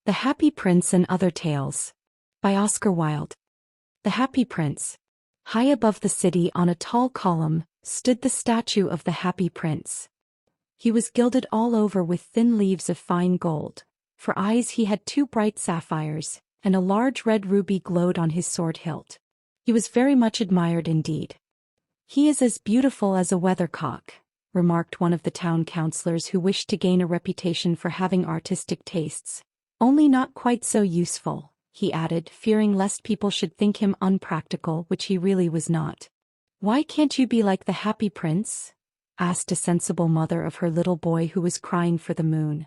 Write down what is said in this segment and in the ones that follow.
The Happy Prince and Other Tales by Oscar Wilde. The Happy Prince. High above the city on a tall column stood the statue of the Happy Prince. He was gilded all over with thin leaves of fine gold. For eyes he had 2 bright sapphires, and a large red ruby glowed on his sword hilt. He was very much admired indeed. "He is as beautiful as a weathercock," remarked one of the town councillors who wished to gain a reputation for having artistic tastes. "Only not quite so useful," he added, fearing lest people should think him unpractical, which he really was not. "Why can't you be like the Happy Prince?" asked a sensible mother of her little boy who was crying for the moon.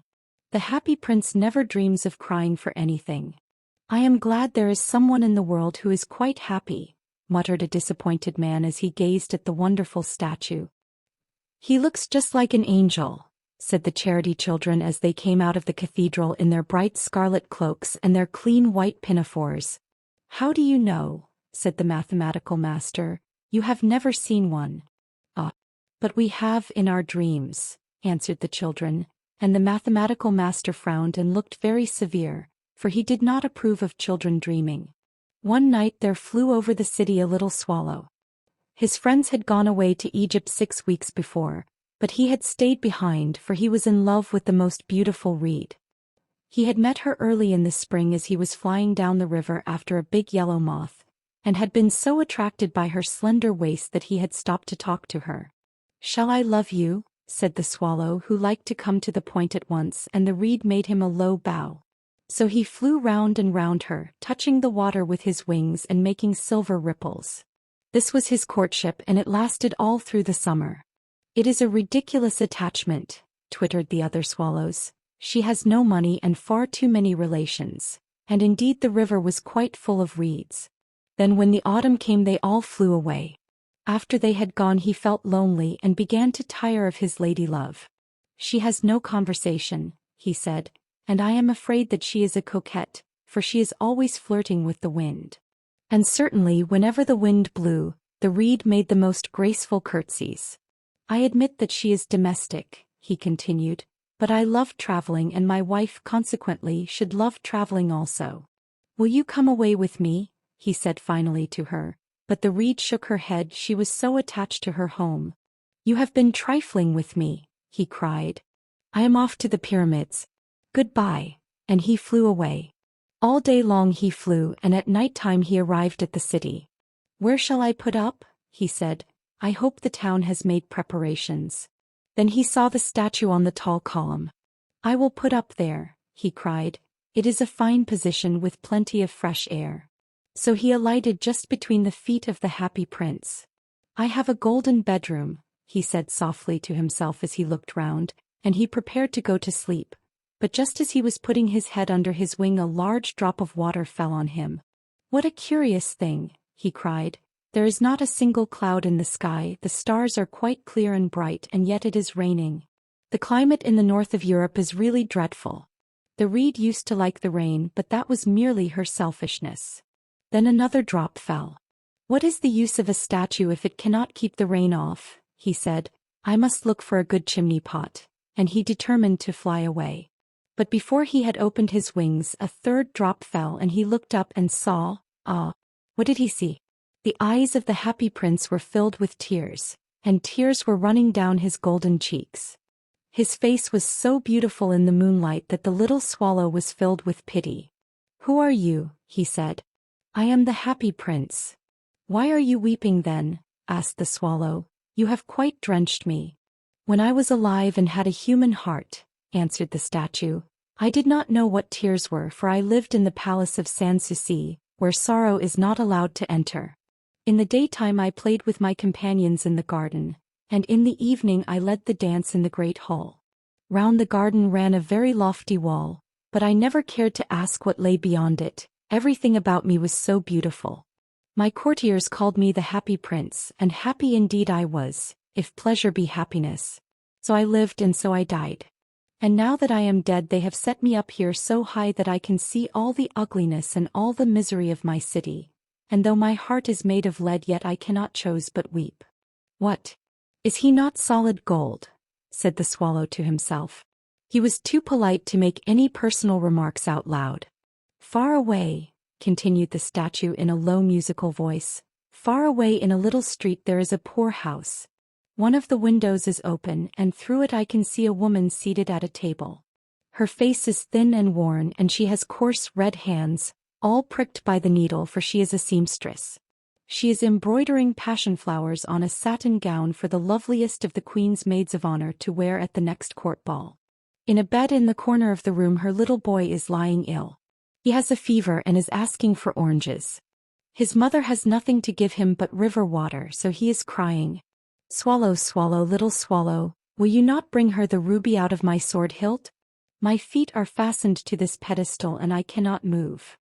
"The Happy Prince never dreams of crying for anything." "I am glad there is someone in the world who is quite happy," muttered a disappointed man as he gazed at the wonderful statue. "He looks just like an angel," said the charity children as they came out of the cathedral in their bright scarlet cloaks and their clean white pinafores. "How do you know?" said the mathematical master. "You have never seen one." "Ah, but we have in our dreams," answered the children, and the mathematical master frowned and looked very severe, for he did not approve of children dreaming. One night there flew over the city a little swallow. His friends had gone away to Egypt 6 weeks before, but he had stayed behind for he was in love with the most beautiful reed. He had met her early in the spring as he was flying down the river after a big yellow moth, and had been so attracted by her slender waist that he had stopped to talk to her. "Shall I love you?" said the swallow, who liked to come to the point at once, and the reed made him a low bow. So he flew round and round her, touching the water with his wings and making silver ripples. This was his courtship, and it lasted all through the summer. "It is a ridiculous attachment," twittered the other swallows. "She has no money and far too many relations," and indeed the river was quite full of reeds. Then when the autumn came they all flew away. After they had gone he felt lonely and began to tire of his lady love. "She has no conversation," he said, "and I am afraid that she is a coquette, for she is always flirting with the wind." And certainly whenever the wind blew, the reed made the most graceful curtsies. "I admit that she is domestic," he continued, "but I love traveling and my wife consequently should love traveling also. Will you come away with me?" he said finally to her, but the reed shook her head, she was so attached to her home. "You have been trifling with me," he cried. "I am off to the pyramids. Goodbye," and he flew away. All day long he flew, and at night time he arrived at the city. "Where shall I put up?" he said. "I hope the town has made preparations." Then he saw the statue on the tall column. "I will put up there," he cried. "It is a fine position with plenty of fresh air." So he alighted just between the feet of the Happy Prince. "I have a golden bedroom," he said softly to himself as he looked round, and he prepared to go to sleep. But just as he was putting his head under his wing a large drop of water fell on him. "What a curious thing," he cried. "There is not a single cloud in the sky, the stars are quite clear and bright, and yet it is raining. The climate in the north of Europe is really dreadful." The reed used to like the rain, but that was merely her selfishness. Then another drop fell. "What is the use of a statue if it cannot keep the rain off?" he said. "I must look for a good chimney pot," and he determined to fly away. But before he had opened his wings a third drop fell and he looked up and saw, what did he see? The eyes of the Happy Prince were filled with tears, and tears were running down his golden cheeks. His face was so beautiful in the moonlight that the little swallow was filled with pity. "Who are you?" he said. "I am the Happy Prince." "Why are you weeping then?" asked the swallow. "You have quite drenched me." "When I was alive and had a human heart," answered the statue, "I did not know what tears were, for I lived in the palace of Sanssouci, where sorrow is not allowed to enter. In the daytime I played with my companions in the garden, and in the evening I led the dance in the great hall. Round the garden ran a very lofty wall, but I never cared to ask what lay beyond it, everything about me was so beautiful. My courtiers called me the Happy Prince, and happy indeed I was, if pleasure be happiness. So I lived and so I died. And now that I am dead they have set me up here so high that I can see all the ugliness and all the misery of my city, and though my heart is made of lead yet I cannot choose but weep." "What? Is he not solid gold?" said the swallow to himself. He was too polite to make any personal remarks out loud. Far away, continued the statue in a low musical voice, far away in a little street there is a poor house. One of the windows is open and through it I can see a woman seated at a table. Her face is thin and worn and she has coarse red hands, all pricked by the needle for she is a seamstress. She is embroidering passion flowers on a satin gown for the loveliest of the Queen's maids of honor to wear at the next court ball. In a bed in the corner of the room her little boy is lying ill. He has a fever and is asking for oranges. His mother has nothing to give him but river water, so he is crying. Swallow, swallow, little swallow, will you not bring her the ruby out of my sword hilt? My feet are fastened to this pedestal and I cannot move.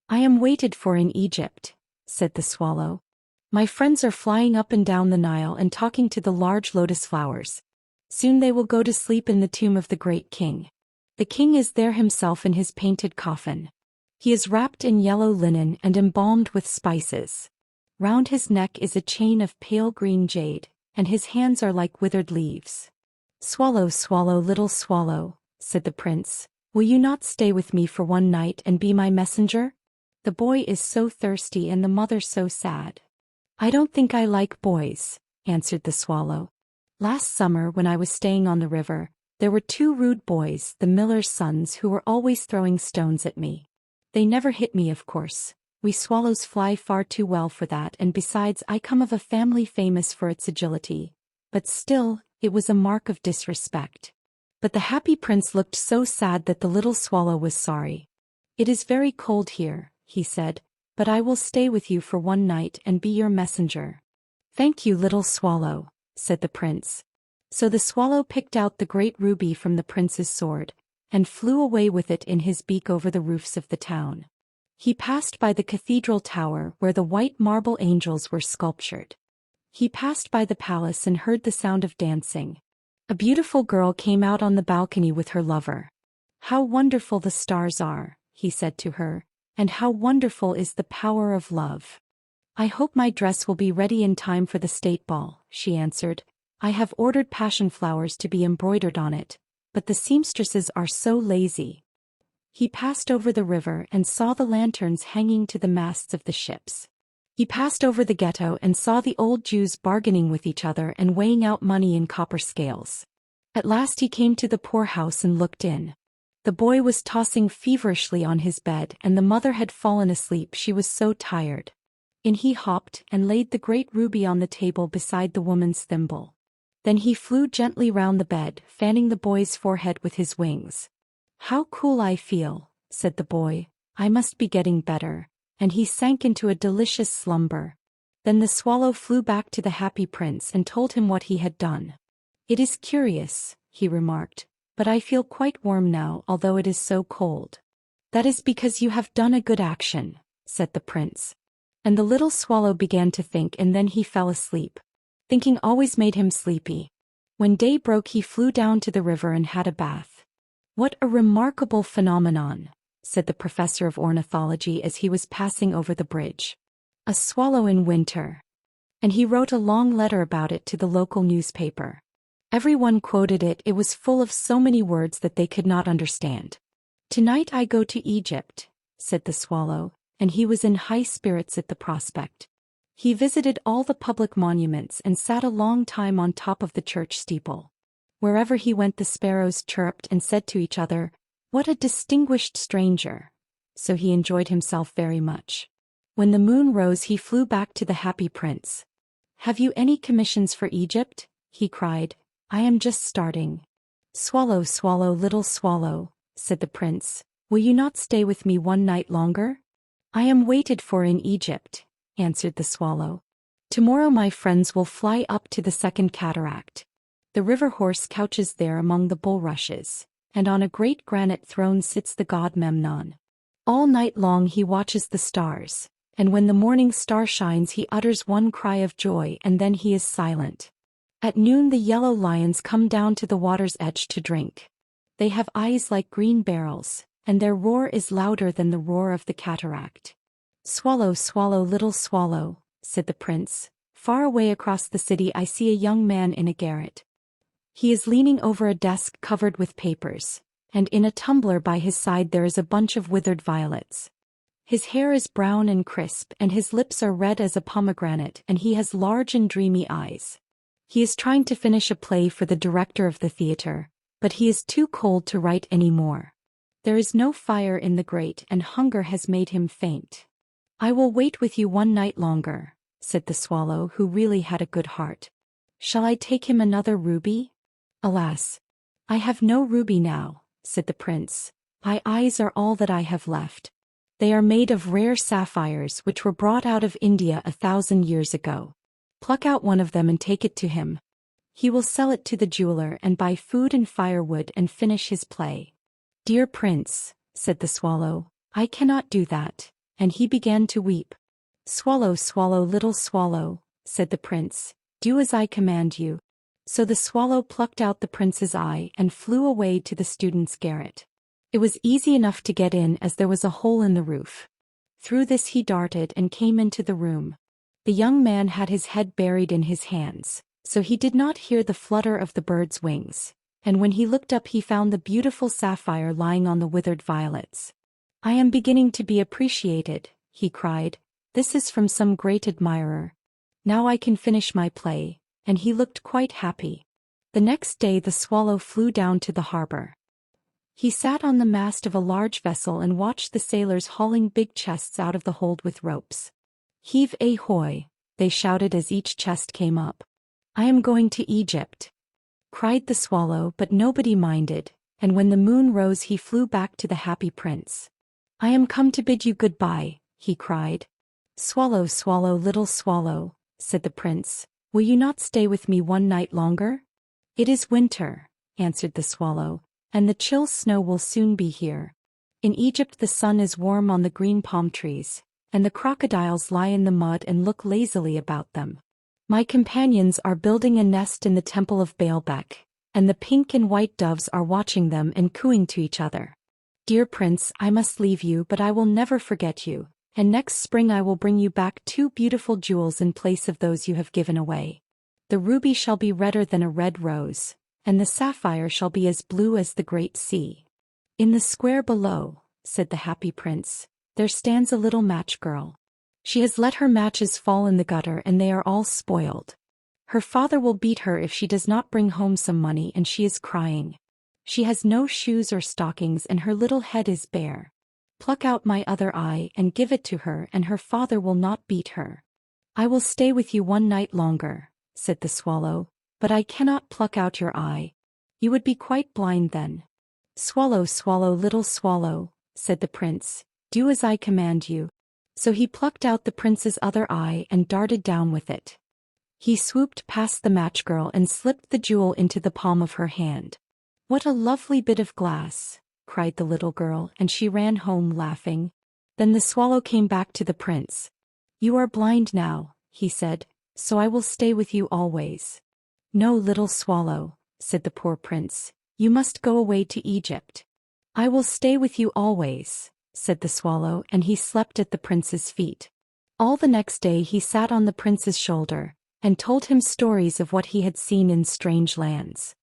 I am waited for in Egypt, said the swallow. My friends are flying up and down the Nile and talking to the large lotus flowers. Soon they will go to sleep in the tomb of the great king. The king is there himself in his painted coffin. He is wrapped in yellow linen and embalmed with spices. Round his neck is a chain of pale green jade, and his hands are like withered leaves. Swallow, swallow, little swallow, said the prince, will you not stay with me for one night and be my messenger? The boy is so thirsty and the mother so sad. I don't think I like boys, answered the swallow. Last summer when I was staying on the river, there were 2 rude boys, the miller's sons, who were always throwing stones at me. They never hit me, of course. We swallows fly far too well for that, and besides I come of a family famous for its agility. But still, it was a mark of disrespect. But the happy prince looked so sad that the little swallow was sorry. It is very cold here, he said, but I will stay with you for one night and be your messenger. Thank you, little swallow, said the prince. So the swallow picked out the great ruby from the prince's sword, and flew away with it in his beak over the roofs of the town. He passed by the cathedral tower where the white marble angels were sculptured. He passed by the palace and heard the sound of dancing. A beautiful girl came out on the balcony with her lover. How wonderful the stars are, he said to her, and how wonderful is the power of love. I hope my dress will be ready in time for the state ball, she answered. I have ordered passion flowers to be embroidered on it, but the seamstresses are so lazy. He passed over the river and saw the lanterns hanging to the masts of the ships. He passed over the ghetto and saw the old Jews bargaining with each other and weighing out money in copper scales. At last he came to the poor house and looked in. The boy was tossing feverishly on his bed and the mother had fallen asleep, she was so tired. In he hopped and laid the great ruby on the table beside the woman's thimble. Then he flew gently round the bed, fanning the boy's forehead with his wings. How cool I feel, said the boy, I must be getting better, and he sank into a delicious slumber. Then the swallow flew back to the happy prince and told him what he had done. It is curious, he remarked, but I feel quite warm now although it is so cold. That is because you have done a good action, said the prince. And the little swallow began to think and then he fell asleep. Thinking always made him sleepy. When day broke he flew down to the river and had a bath. What a remarkable phenomenon, said the professor of ornithology as he was passing over the bridge. A swallow in winter. And he wrote a long letter about it to the local newspaper. Everyone quoted it, it was full of so many words that they could not understand. Tonight I go to Egypt, said the swallow, and he was in high spirits at the prospect. He visited all the public monuments and sat a long time on top of the church steeple. Wherever he went the sparrows chirped and said to each other, "What a distinguished stranger!" So he enjoyed himself very much. When the moon rose he flew back to the happy prince. "Have you any commissions for Egypt?" he cried. "I am just starting." "Swallow, swallow, little swallow," said the prince, "will you not stay with me one night longer?" "I am waited for in Egypt," answered the swallow. "Tomorrow my friends will fly up to the second cataract. The river horse couches there among the bulrushes, and on a great granite throne sits the god Memnon. All night long he watches the stars, and when the morning star shines he utters one cry of joy and then he is silent. At noon the yellow lions come down to the water's edge to drink. They have eyes like green barrels, and their roar is louder than the roar of the cataract." "Swallow, swallow, little swallow," said the prince, "far away across the city I see a young man in a garret. He is leaning over a desk covered with papers, and in a tumbler by his side there is a bunch of withered violets. His hair is brown and crisp and his lips are red as a pomegranate and he has large and dreamy eyes. He is trying to finish a play for the director of the theater, but he is too cold to write any more. There is no fire in the grate and hunger has made him faint. "I will wait with you one night longer," said the swallow, who really had a good heart. "Shall I take him another ruby?" "Alas, I have no ruby now," said the prince. "My eyes are all that I have left. They are made of rare sapphires which were brought out of India 1,000 years ago. Pluck out one of them and take it to him. He will sell it to the jeweler and buy food and firewood and finish his play." "Dear prince," said the swallow, "I cannot do that," and he began to weep. "Swallow, swallow, little swallow," said the prince, "do as I command you." So the swallow plucked out the prince's eye and flew away to the student's garret. It was easy enough to get in as there was a hole in the roof. Through this he darted and came into the room. The young man had his head buried in his hands, so he did not hear the flutter of the bird's wings, and when he looked up he found the beautiful sapphire lying on the withered violets. "I am beginning to be appreciated," he cried. "This is from some great admirer. Now I can finish my play," and he looked quite happy. The next day the swallow flew down to the harbor. He sat on the mast of a large vessel and watched the sailors hauling big chests out of the hold with ropes. "Heave ahoy!" they shouted as each chest came up. "I am going to Egypt," cried the swallow, but nobody minded, and when the moon rose he flew back to the happy prince. "I am come to bid you goodbye," he cried. "Swallow, swallow, little swallow," said the prince, "will you not stay with me one night longer?" "It is winter," answered the swallow, "and the chill snow will soon be here. In Egypt the sun is warm on the green palm trees, and the crocodiles lie in the mud and look lazily about them. My companions are building a nest in the temple of Baalbec, and the pink and white doves are watching them and cooing to each other. Dear prince, I must leave you, but I will never forget you, and next spring I will bring you back 2 beautiful jewels in place of those you have given away. The ruby shall be redder than a red rose, and the sapphire shall be as blue as the great sea." "In the square below," said the happy prince, "there stands a little match girl. She has let her matches fall in the gutter and they are all spoiled. Her father will beat her if she does not bring home some money and she is crying. She has no shoes or stockings and her little head is bare. Pluck out my other eye and give it to her and her father will not beat her." "I will stay with you one night longer," said the swallow, "but I cannot pluck out your eye. You would be quite blind then." "Swallow, swallow, little swallow," said the prince, "do as I command you." So he plucked out the prince's other eye and darted down with it. He swooped past the match girl and slipped the jewel into the palm of her hand. "What a lovely bit of glass!" cried the little girl, and she ran home laughing. Then the swallow came back to the prince. "You are blind now," he said, "so I will stay with you always." "No, little swallow," said the poor prince, "you must go away to Egypt." "I will stay with you always," said the swallow, and he slept at the prince's feet. All the next day he sat on the prince's shoulder, and told him stories of what he had seen in strange lands.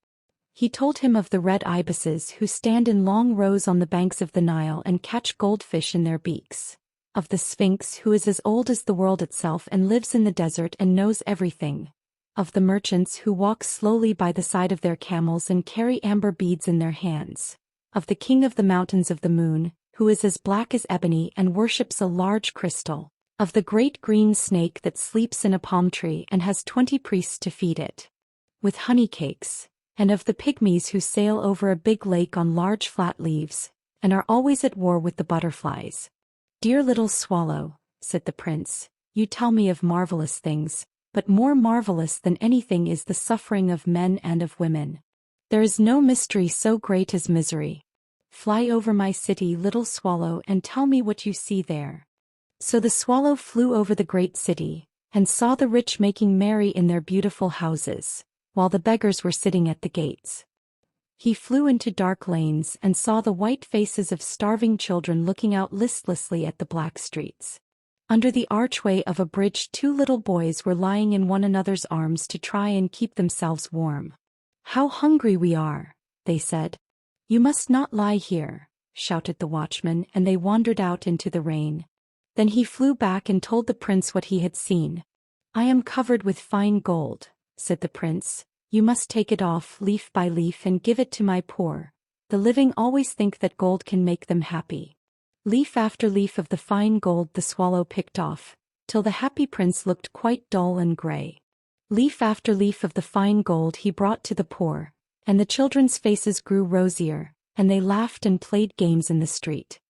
He told him of the red ibises who stand in long rows on the banks of the Nile and catch goldfish in their beaks, of the Sphinx who is as old as the world itself and lives in the desert and knows everything, of the merchants who walk slowly by the side of their camels and carry amber beads in their hands, of the king of the mountains of the moon, who is as black as ebony and worships a large crystal, of the great green snake that sleeps in a palm tree and has 20 priests to feed it with honey cakes, and of the pygmies who sail over a big lake on large flat leaves, and are always at war with the butterflies. "Dear little swallow," said the prince, "you tell me of marvelous things, but more marvelous than anything is the suffering of men and of women. There is no mystery so great as misery. Fly over my city, little swallow, and tell me what you see there." So the swallow flew over the great city, and saw the rich making merry in their beautiful houses, while the beggars were sitting at the gates. He flew into dark lanes and saw the white faces of starving children looking out listlessly at the black streets. Under the archway of a bridge 2 little boys were lying in one another's arms to try and keep themselves warm. "How hungry we are," they said. "You must not lie here," shouted the watchman, and they wandered out into the rain. Then he flew back and told the prince what he had seen. "I am covered with fine gold," said the prince. "You must take it off leaf by leaf and give it to my poor. The living always think that gold can make them happy." Leaf after leaf of the fine gold the swallow picked off, till the happy prince looked quite dull and grey. Leaf after leaf of the fine gold he brought to the poor, and the children's faces grew rosier, and they laughed and played games in the street.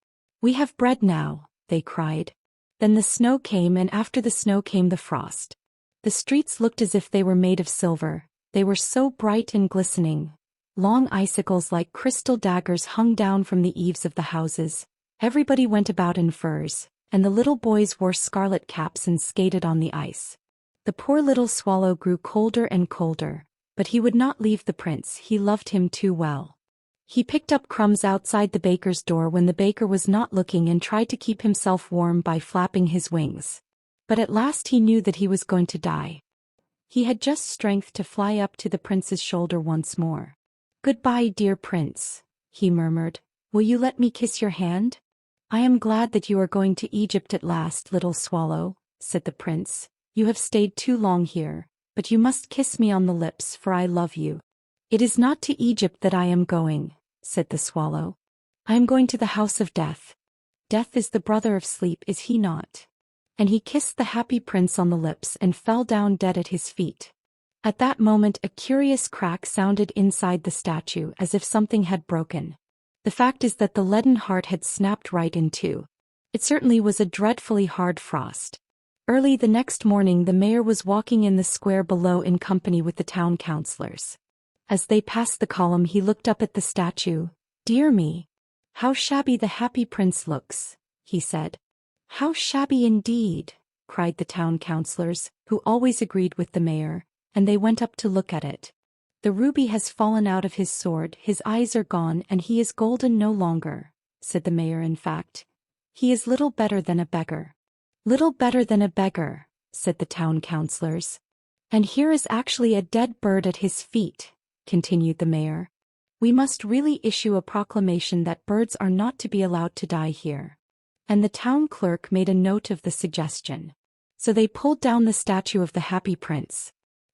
"We have bread now," they cried. Then the snow came, and after the snow came the frost. The streets looked as if they were made of silver, they were so bright and glistening. Long icicles like crystal daggers hung down from the eaves of the houses. Everybody went about in furs, and the little boys wore scarlet caps and skated on the ice. The poor little swallow grew colder and colder, but he would not leave the prince, he loved him too well. He picked up crumbs outside the baker's door when the baker was not looking and tried to keep himself warm by flapping his wings. But at last he knew that he was going to die. He had just strength to fly up to the prince's shoulder once more. "Goodbye, dear prince," he murmured. "Will you let me kiss your hand?" "I am glad that you are going to Egypt at last, little swallow," said the prince. "You have stayed too long here, but you must kiss me on the lips, for I love you." "It is not to Egypt that I am going," said the swallow. "I am going to the house of death. Death is the brother of sleep, is he not?" And he kissed the happy prince on the lips and fell down dead at his feet. At that moment a curious crack sounded inside the statue, as if something had broken. The fact is that the leaden heart had snapped right in two. It certainly was a dreadfully hard frost. Early the next morning the mayor was walking in the square below in company with the town councillors. As they passed the column he looked up at the statue. "Dear me! How shabby the happy prince looks," he said. "How shabby indeed!" cried the town councillors, who always agreed with the mayor, and they went up to look at it. "The ruby has fallen out of his sword, his eyes are gone, and he is golden no longer," said the mayor. "In fact, he is little better than a beggar." "Little better than a beggar," said the town councillors. "And here is actually a dead bird at his feet," continued the mayor. "We must really issue a proclamation that birds are not to be allowed to die here." And the town clerk made a note of the suggestion. So they pulled down the statue of the happy prince.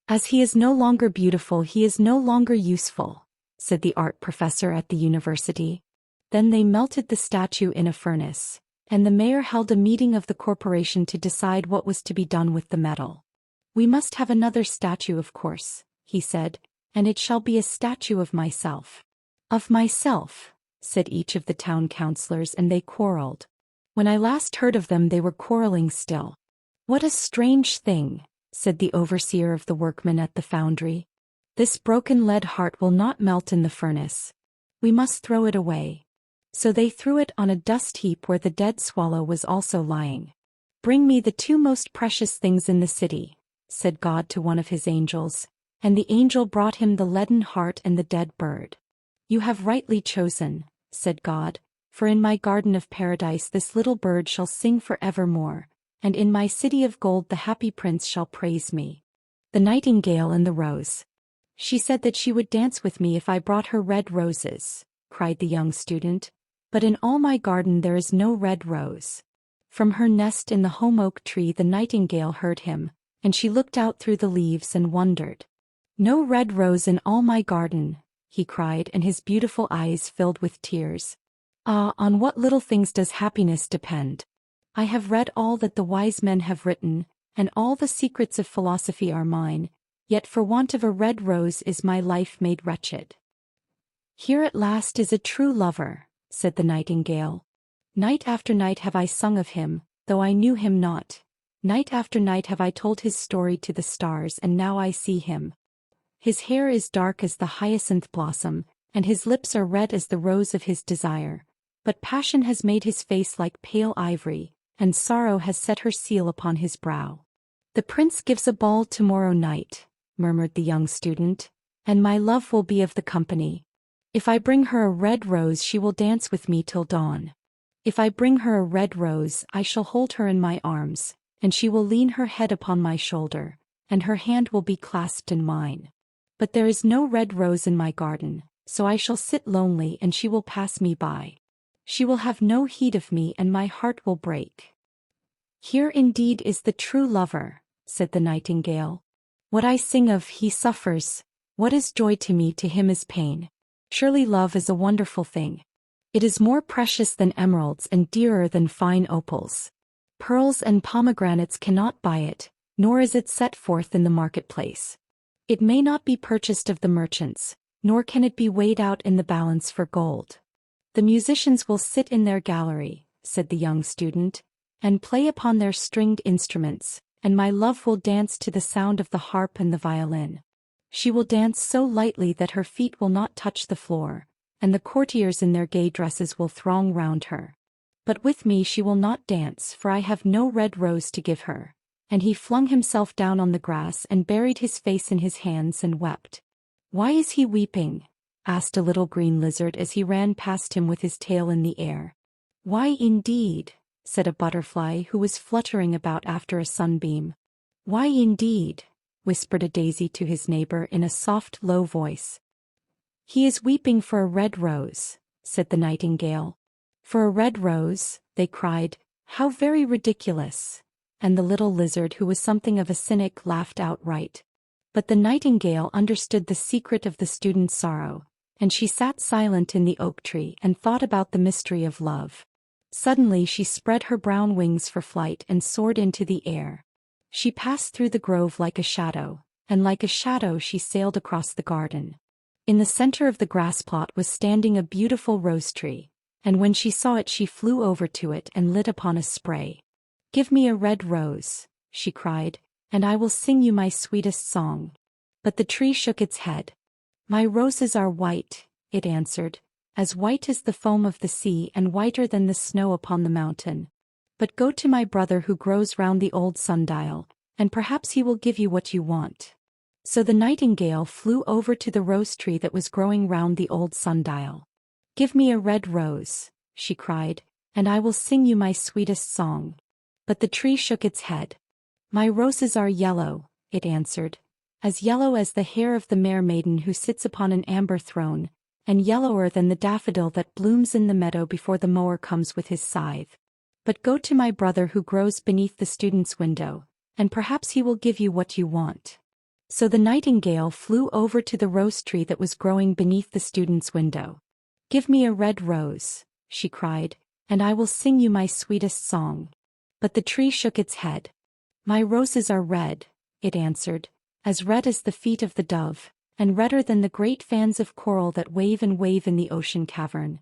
"As he is no longer beautiful, he is no longer useful," said the art professor at the university. Then they melted the statue in a furnace, and the mayor held a meeting of the corporation to decide what was to be done with the metal. "We must have another statue, of course," he said, "and it shall be a statue of myself." "Of myself," said each of the town councillors, and they quarreled. When I last heard of them they were quarreling still. "What a strange thing," said the overseer of the workmen at the foundry. "This broken lead heart will not melt in the furnace. We must throw it away." So they threw it on a dust heap where the dead swallow was also lying. "Bring me the two most precious things in the city," said God to one of his angels, and the angel brought him the leaden heart and the dead bird. "You have rightly chosen," said God, "for in my garden of paradise this little bird shall sing for evermore, and in my city of gold the happy prince shall praise me." The nightingale and the rose. "She said that she would dance with me if I brought her red roses," cried the young student, "but in all my garden there is no red rose." From her nest in the holm oak tree the nightingale heard him, and she looked out through the leaves and wondered. "No red rose in all my garden," he cried, and his beautiful eyes filled with tears. "Ah, on what little things does happiness depend! I have read all that the wise men have written, and all the secrets of philosophy are mine, yet for want of a red rose is my life made wretched." "Here at last is a true lover," said the nightingale. "Night after night have I sung of him, though I knew him not. Night after night have I told his story to the stars, and now I see him. His hair is dark as the hyacinth blossom, and his lips are red as the rose of his desire. But passion has made his face like pale ivory, and sorrow has set her seal upon his brow." "The prince gives a ball tomorrow night," murmured the young student, "and my love will be of the company. If I bring her a red rose she will dance with me till dawn. If I bring her a red rose I shall hold her in my arms, and she will lean her head upon my shoulder, and her hand will be clasped in mine." But there is no red rose in my garden, so I shall sit lonely and she will pass me by. She will have no heed of me and my heart will break. Here indeed is the true lover, said the nightingale. What I sing of, he suffers. What is joy to me, to him is pain. Surely love is a wonderful thing. It is more precious than emeralds and dearer than fine opals. Pearls and pomegranates cannot buy it, nor is it set forth in the marketplace. It may not be purchased of the merchants, nor can it be weighed out in the balance for gold. The musicians will sit in their gallery, said the young student, and play upon their stringed instruments, and my love will dance to the sound of the harp and the violin. She will dance so lightly that her feet will not touch the floor, and the courtiers in their gay dresses will throng round her. But with me she will not dance, for I have no red rose to give her. And he flung himself down on the grass and buried his face in his hands and wept. Why is he weeping? Asked a little green lizard as he ran past him with his tail in the air. Why indeed? Said a butterfly who was fluttering about after a sunbeam. Why indeed? Whispered a daisy to his neighbor in a soft, low voice. He is weeping for a red rose, said the nightingale. For a red rose, they cried. How very ridiculous! And the little lizard, who was something of a cynic, laughed outright. But the nightingale understood the secret of the student's sorrow, and she sat silent in the oak tree and thought about the mystery of love. Suddenly she spread her brown wings for flight and soared into the air. She passed through the grove like a shadow, and like a shadow she sailed across the garden. In the center of the grass plot was standing a beautiful rose tree, and when she saw it she flew over to it and lit upon a spray. Give me a red rose, she cried, and I will sing you my sweetest song. But the tree shook its head. My roses are white, it answered, as white as the foam of the sea and whiter than the snow upon the mountain. But go to my brother who grows round the old sundial, and perhaps he will give you what you want. So the nightingale flew over to the rose tree that was growing round the old sundial. Give me a red rose, she cried, and I will sing you my sweetest song. But the tree shook its head. My roses are yellow, it answered, as yellow as the hair of the mermaiden who sits upon an amber throne, and yellower than the daffodil that blooms in the meadow before the mower comes with his scythe. But go to my brother who grows beneath the student's window, and perhaps he will give you what you want. So the nightingale flew over to the rose tree that was growing beneath the student's window. Give me a red rose, she cried, and I will sing you my sweetest song. But the tree shook its head. My roses are red, it answered, as red as the feet of the dove, and redder than the great fans of coral that wave and wave in the ocean cavern.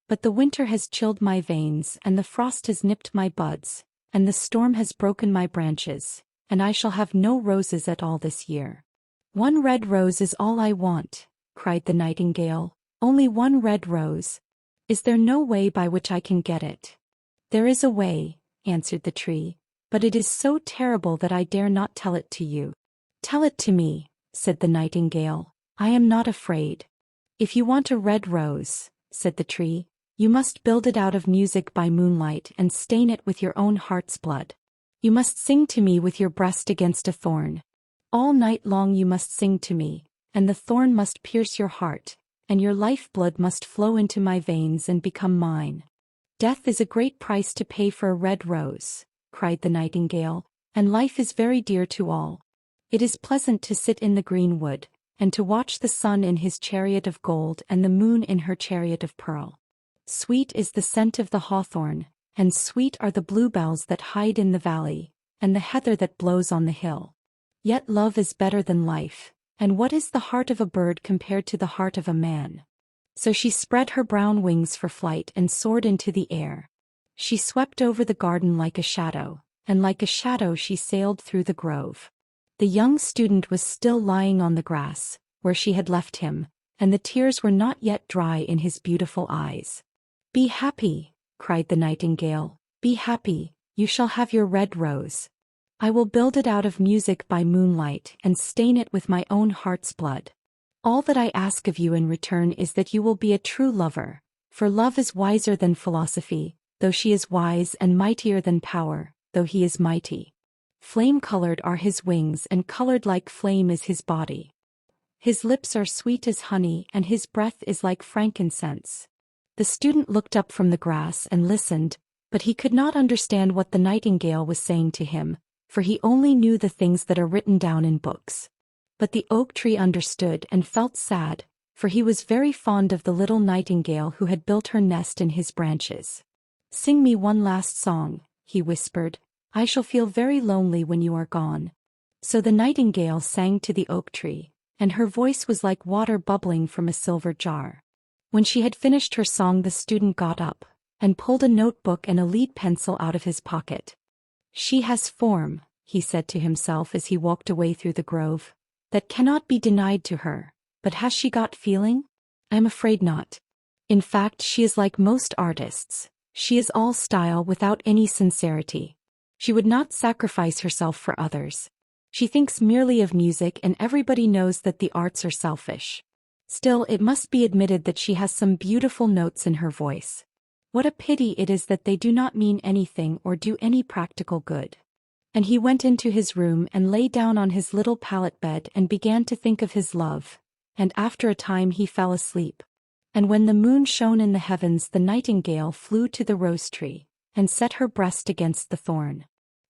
But the winter has chilled my veins, and the frost has nipped my buds, and the storm has broken my branches, and I shall have no roses at all this year. One red rose is all I want, cried the nightingale, only one red rose. Is there no way by which I can get it? There is a way, answered the tree, but it is so terrible that I dare not tell it to you. Tell it to me, said the nightingale. I am not afraid. If you want a red rose, said the tree, you must build it out of music by moonlight and stain it with your own heart's blood. You must sing to me with your breast against a thorn. All night long you must sing to me, and the thorn must pierce your heart, and your life-blood must flow into my veins and become mine. Death is a great price to pay for a red rose, cried the nightingale, and life is very dear to all. It is pleasant to sit in the green wood, and to watch the sun in his chariot of gold and the moon in her chariot of pearl. Sweet is the scent of the hawthorn, and sweet are the bluebells that hide in the valley, and the heather that blows on the hill. Yet love is better than life, and what is the heart of a bird compared to the heart of a man? So she spread her brown wings for flight and soared into the air. She swept over the garden like a shadow, and like a shadow she sailed through the grove. The young student was still lying on the grass, where she had left him, and the tears were not yet dry in his beautiful eyes. Be happy, cried the nightingale, be happy, you shall have your red rose. I will build it out of music by moonlight and stain it with my own heart's blood. All that I ask of you in return is that you will be a true lover, for love is wiser than philosophy, though she is wise, and mightier than power, though he is mighty. Flame-colored are his wings, and colored like flame is his body. His lips are sweet as honey and his breath is like frankincense. The student looked up from the grass and listened, but he could not understand what the nightingale was saying to him, for he only knew the things that are written down in books. But the oak tree understood and felt sad, for he was very fond of the little nightingale who had built her nest in his branches. "Sing me one last song," he whispered. "I shall feel very lonely when you are gone." So the nightingale sang to the oak tree, and her voice was like water bubbling from a silver jar. When she had finished her song, the student got up and pulled a notebook and a lead pencil out of his pocket. "She has form," he said to himself as he walked away through the grove, "that cannot be denied to her, but has she got feeling? I am afraid not. In fact, she is like most artists. She is all style without any sincerity. She would not sacrifice herself for others. She thinks merely of music, and everybody knows that the arts are selfish. Still, it must be admitted that she has some beautiful notes in her voice. What a pity it is that they do not mean anything or do any practical good." And he went into his room and lay down on his little pallet bed and began to think of his love, and after a time he fell asleep. And when the moon shone in the heavens, the nightingale flew to the rose tree and set her breast against the thorn.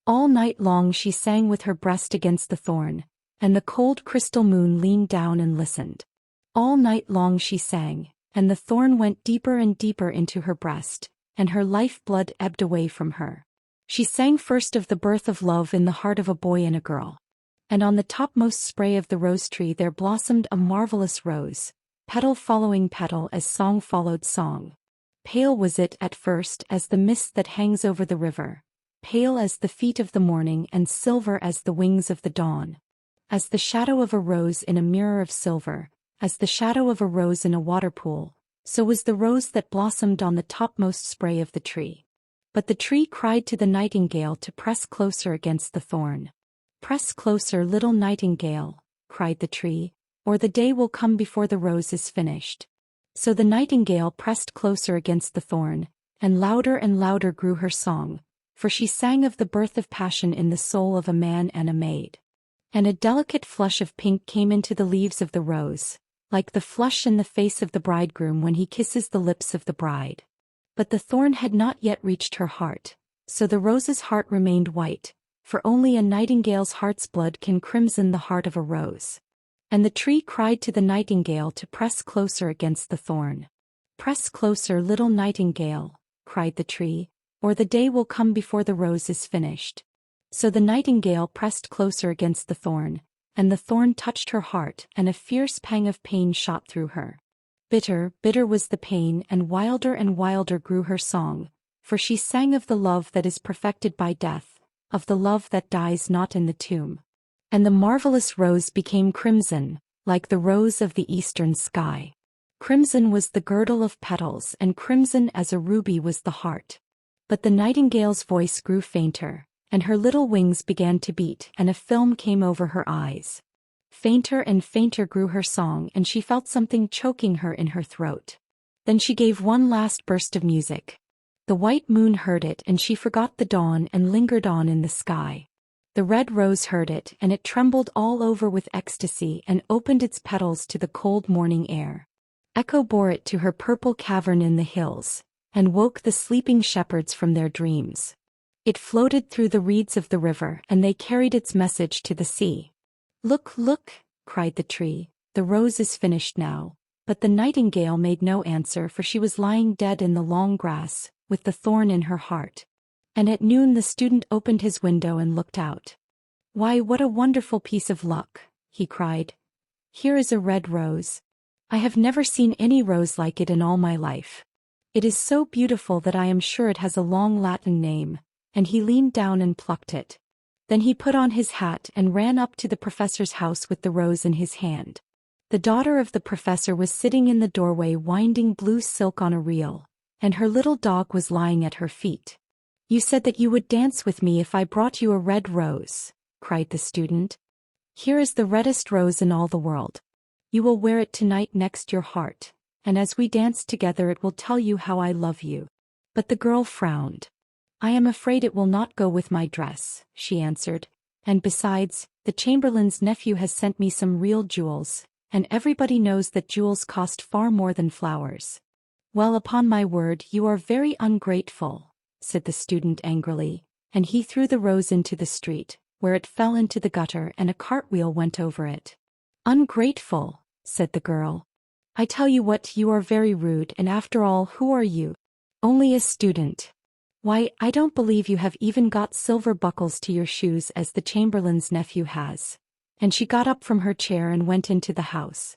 All night long she sang with her breast against the thorn, and the cold crystal moon leaned down and listened. All night long she sang, and the thorn went deeper and deeper into her breast, and her life-blood ebbed away from her. She sang first of the birth of love in the heart of a boy and a girl. And on the topmost spray of the rose tree there blossomed a marvelous rose, petal following petal as song followed song. Pale was it at first as the mist that hangs over the river, pale as the feet of the morning and silver as the wings of the dawn. As the shadow of a rose in a mirror of silver, as the shadow of a rose in a waterpool, so was the rose that blossomed on the topmost spray of the tree. But the tree cried to the nightingale to press closer against the thorn. "Press closer, little nightingale," cried the tree, "or the day will come before the rose is finished." So the nightingale pressed closer against the thorn, and louder grew her song, for she sang of the birth of passion in the soul of a man and a maid. And a delicate flush of pink came into the leaves of the rose, like the flush in the face of the bridegroom when he kisses the lips of the bride. But the thorn had not yet reached her heart, so the rose's heart remained white, for only a nightingale's heart's blood can crimson the heart of a rose. And the tree cried to the nightingale to press closer against the thorn. "Press closer, little nightingale," cried the tree, "or the day will come before the rose is finished." So the nightingale pressed closer against the thorn, and the thorn touched her heart, and a fierce pang of pain shot through her. Bitter, bitter was the pain, and wilder grew her song, for she sang of the love that is perfected by death, of the love that dies not in the tomb. And the marvelous rose became crimson, like the rose of the eastern sky. Crimson was the girdle of petals, and crimson as a ruby was the heart. But the nightingale's voice grew fainter, and her little wings began to beat, and a film came over her eyes. Fainter and fainter grew her song, and she felt something choking her in her throat. Then she gave one last burst of music. The white moon heard it, and she forgot the dawn and lingered on in the sky. The red rose heard it, and it trembled all over with ecstasy and opened its petals to the cold morning air. Echo bore it to her purple cavern in the hills, and woke the sleeping shepherds from their dreams. It floated through the reeds of the river, and they carried its message to the sea. "Look, look," cried the tree, "the rose is finished now." But the nightingale made no answer, for she was lying dead in the long grass, with the thorn in her heart. And at noon the student opened his window and looked out. "Why, what a wonderful piece of luck," he cried. "Here is a red rose. I have never seen any rose like it in all my life. It is so beautiful that I am sure it has a long Latin name," and he leaned down and plucked it. Then he put on his hat and ran up to the professor's house with the rose in his hand. The daughter of the professor was sitting in the doorway winding blue silk on a reel, and her little dog was lying at her feet. "You said that you would dance with me if I brought you a red rose," cried the student. "Here is the reddest rose in all the world. You will wear it tonight next your heart, and as we dance together it will tell you how I love you." But the girl frowned. "I am afraid it will not go with my dress," she answered, "and besides, the chamberlain's nephew has sent me some real jewels, and everybody knows that jewels cost far more than flowers." "Well, upon my word, you are very ungrateful," said the student angrily, and he threw the rose into the street, where it fell into the gutter and a cartwheel went over it. "Ungrateful," said the girl. "I tell you what, you are very rude, and after all, who are you? Only a student. Why, I don't believe you have even got silver buckles to your shoes as the chamberlain's nephew has." And she got up from her chair and went into the house.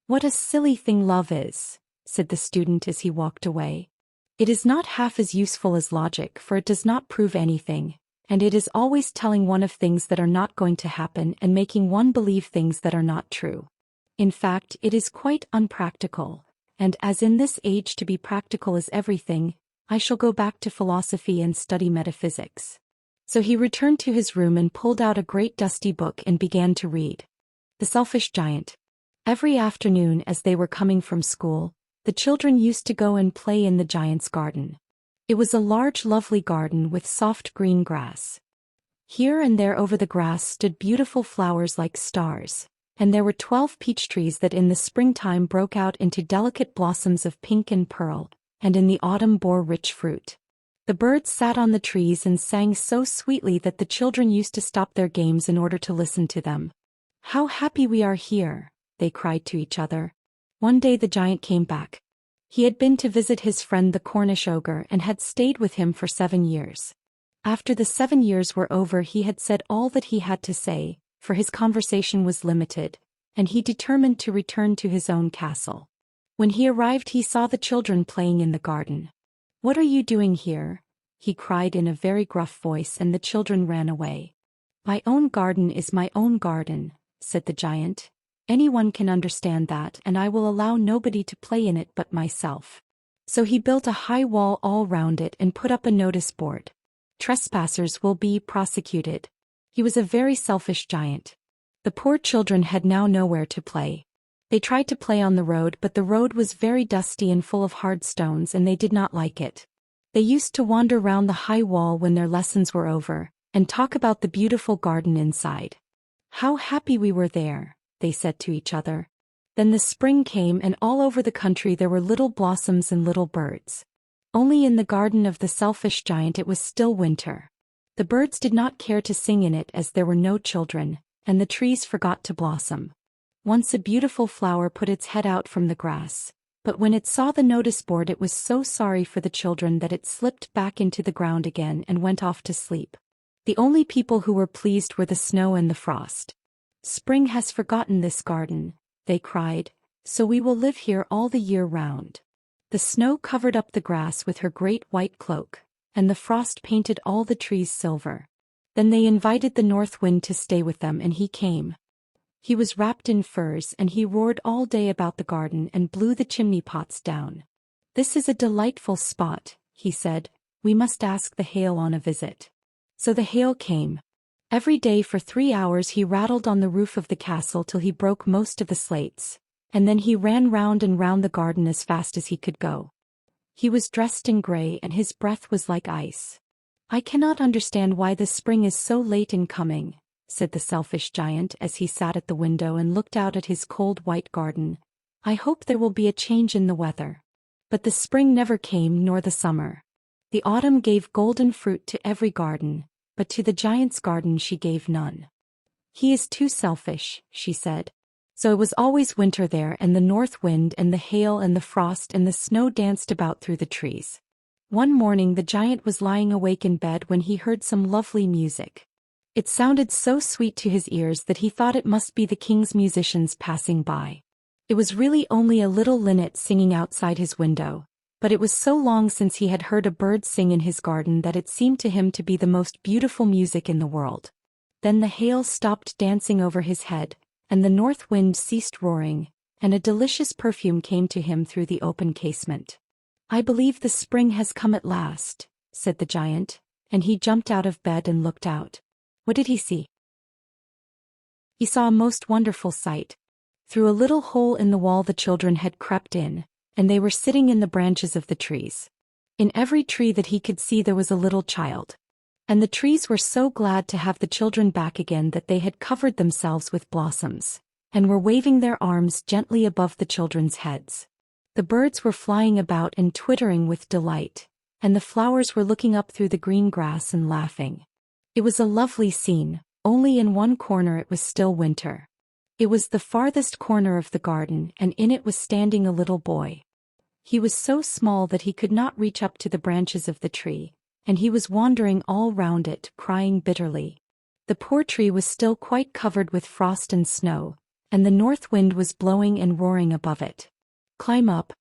"What a silly thing love is," said the student as he walked away. "It is not half as useful as logic, for it does not prove anything, and it is always telling one of things that are not going to happen and making one believe things that are not true. In fact, it is quite unpractical, and as in this age to be practical is everything, I shall go back to philosophy and study metaphysics." So he returned to his room and pulled out a great dusty book and began to read. The Selfish Giant. Every afternoon as they were coming from school, the children used to go and play in the giant's garden. It was a large lovely garden with soft green grass. Here and there over the grass stood beautiful flowers like stars, and there were 12 peach trees that in the springtime broke out into delicate blossoms of pink and pearl, and in the autumn bore rich fruit. The birds sat on the trees and sang so sweetly that the children used to stop their games in order to listen to them. "How happy we are here," they cried to each other. One day the giant came back. He had been to visit his friend the Cornish ogre and had stayed with him for 7 years. After the 7 years were over, he had said all that he had to say, for his conversation was limited, and he determined to return to his own castle. When he arrived, he saw the children playing in the garden. "What are you doing here?" he cried in a very gruff voice, and the children ran away. "My own garden is my own garden," said the giant. "Anyone can understand that, and I will allow nobody to play in it but myself." So he built a high wall all round it and put up a notice board. "Trespassers will be prosecuted." He was a very selfish giant. The poor children had now nowhere to play. They tried to play on the road, but the road was very dusty and full of hard stones, and they did not like it. They used to wander round the high wall when their lessons were over, and talk about the beautiful garden inside. "How happy we were there," they said to each other. Then the spring came, and all over the country there were little blossoms and little birds. Only in the garden of the selfish giant it was still winter. The birds did not care to sing in it as there were no children, and the trees forgot to blossom. Once a beautiful flower put its head out from the grass, but when it saw the notice board it was so sorry for the children that it slipped back into the ground again and went off to sleep. The only people who were pleased were the snow and the frost. "Spring has forgotten this garden," they cried, "so we will live here all the year round." The snow covered up the grass with her great white cloak, and the frost painted all the trees silver. Then they invited the north wind to stay with them, and he came. He was wrapped in furs, and he roared all day about the garden and blew the chimney pots down. "This is a delightful spot," he said. "We must ask the hail on a visit." So the hail came. Every day for 3 hours he rattled on the roof of the castle till he broke most of the slates, and then he ran round and round the garden as fast as he could go. He was dressed in grey and his breath was like ice. "I cannot understand why the spring is so late in coming," said the selfish giant as he sat at the window and looked out at his cold white garden. "I hope there will be a change in the weather." But the spring never came, nor the summer. The autumn gave golden fruit to every garden, but to the giant's garden she gave none. "He is too selfish," she said. So it was always winter there, and the north wind and the hail and the frost and the snow danced about through the trees. One morning the giant was lying awake in bed when he heard some lovely music. It sounded so sweet to his ears that he thought it must be the king's musicians passing by. It was really only a little linnet singing outside his window, but it was so long since he had heard a bird sing in his garden that it seemed to him to be the most beautiful music in the world. Then the hail stopped dancing over his head, and the north wind ceased roaring, and a delicious perfume came to him through the open casement. "I believe the spring has come at last," said the giant, and he jumped out of bed and looked out. What did he see? He saw a most wonderful sight. Through a little hole in the wall the children had crept in, and they were sitting in the branches of the trees. In every tree that he could see there was a little child. And the trees were so glad to have the children back again that they had covered themselves with blossoms, and were waving their arms gently above the children's heads. The birds were flying about and twittering with delight, and the flowers were looking up through the green grass and laughing. It was a lovely scene, only in one corner it was still winter. It was the farthest corner of the garden, and in it was standing a little boy. He was so small that he could not reach up to the branches of the tree, and he was wandering all round it, crying bitterly. The poor tree was still quite covered with frost and snow, and the north wind was blowing and roaring above it. "Climb up,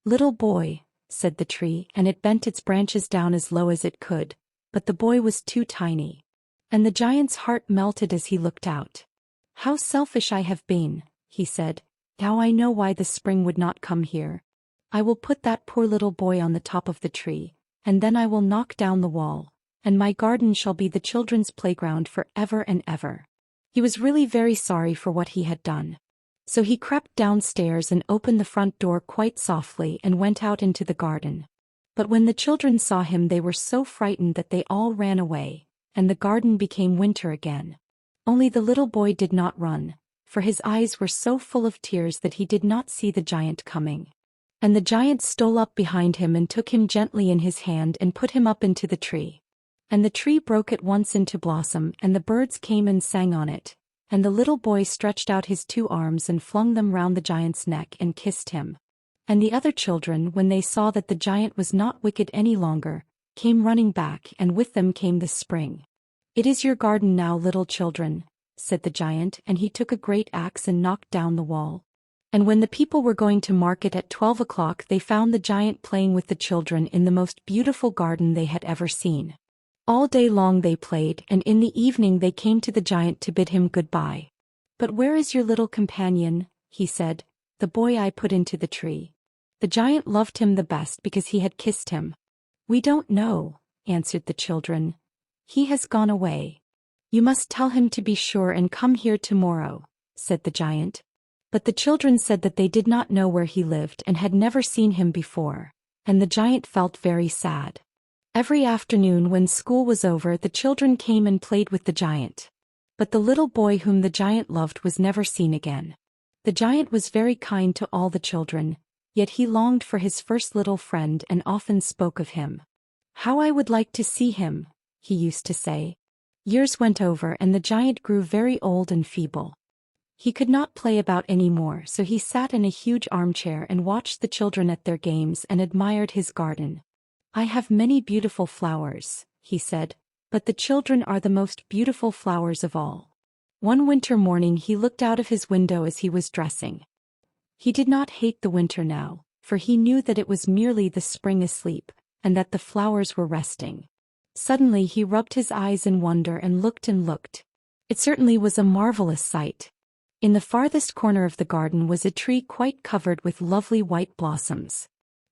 little boy," said the tree, and it bent its branches down as low as it could, but the boy was too tiny. And the giant's heart melted as he looked out. "How selfish I have been," he said. "Now I know why the spring would not come here. I will put that poor little boy on the top of the tree, and then I will knock down the wall, and my garden shall be the children's playground for ever and ever." He was really very sorry for what he had done. So he crept downstairs and opened the front door quite softly and went out into the garden. But when the children saw him they were so frightened that they all ran away, and the garden became winter again. Only the little boy did not run, for his eyes were so full of tears that he did not see the giant coming. And the giant stole up behind him and took him gently in his hand and put him up into the tree. And the tree broke at once into blossom, and the birds came and sang on it, and the little boy stretched out his 2 arms and flung them round the giant's neck and kissed him. And the other children, when they saw that the giant was not wicked any longer, came running back, and with them came the spring. "It is your garden now, little children," said the giant, and he took a great axe and knocked down the wall. And when the people were going to market at 12 o'clock they found the giant playing with the children in the most beautiful garden they had ever seen. All day long they played, and in the evening they came to the giant to bid him goodbye. "But where is your little companion?" he said, "the boy I put into the tree." The giant loved him the best because he had kissed him. "We don't know," answered the children. "He has gone away." "You must tell him to be sure and come here tomorrow," said the giant. But the children said that they did not know where he lived and had never seen him before, and the giant felt very sad. Every afternoon when school was over the children came and played with the giant. But the little boy whom the giant loved was never seen again. The giant was very kind to all the children, yet he longed for his first little friend and often spoke of him. "How I would like to see him," he used to say. Years went over and the giant grew very old and feeble. He could not play about any more, so he sat in a huge armchair and watched the children at their games and admired his garden. "I have many beautiful flowers," he said, "but the children are the most beautiful flowers of all." One winter morning he looked out of his window as he was dressing. He did not hate the winter now, for he knew that it was merely the spring asleep, and that the flowers were resting. Suddenly he rubbed his eyes in wonder and looked and looked. It certainly was a marvelous sight. In the farthest corner of the garden was a tree quite covered with lovely white blossoms.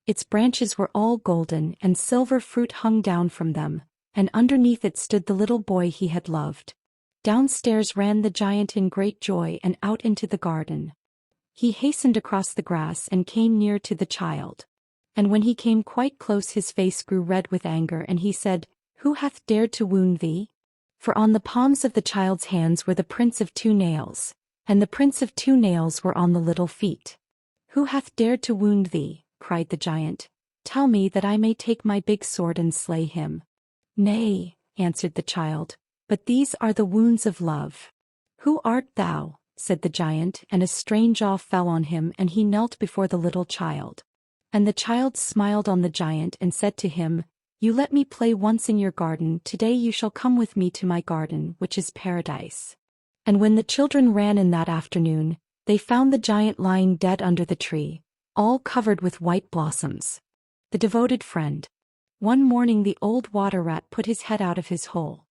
Its branches were all golden, and silver fruit hung down from them, and underneath it stood the little boy he had loved. Downstairs ran the giant in great joy and out into the garden. He hastened across the grass and came near to the child. And when he came quite close his face grew red with anger, and he said, "Who hath dared to wound thee?" For on the palms of the child's hands were the prints of 2 nails, and the prints of 2 nails were on the little feet. "Who hath dared to wound thee?" cried the giant. "Tell me that I may take my big sword and slay him." "Nay," answered the child, "but these are the wounds of love." "Who art thou?" said the giant, and a strange awe fell on him, and he knelt before the little child. And the child smiled on the giant and said to him, "You let me play once in your garden, today you shall come with me to my garden, which is paradise." And when the children ran in that afternoon, they found the giant lying dead under the tree, all covered with white blossoms. The devoted friend. One morning the old water rat put his head out of his hole.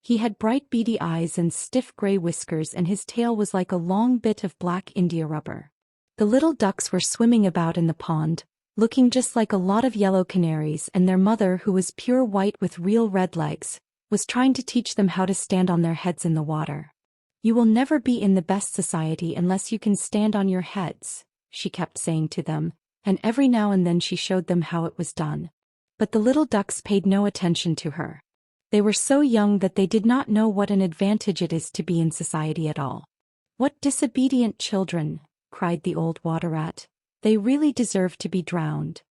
He had bright beady eyes and stiff gray whiskers, and his tail was like a long bit of black india rubber. The little ducks were swimming about in the pond, looking just like a lot of yellow canaries, and their mother, who was pure white with real red legs, was trying to teach them how to stand on their heads in the water. "You will never be in the best society unless you can stand on your heads," she kept saying to them, and every now and then she showed them how it was done. But the little ducks paid no attention to her. They were so young that they did not know what an advantage it is to be in society at all. "What disobedient children!" cried the old water rat. "They really deserve to be drowned."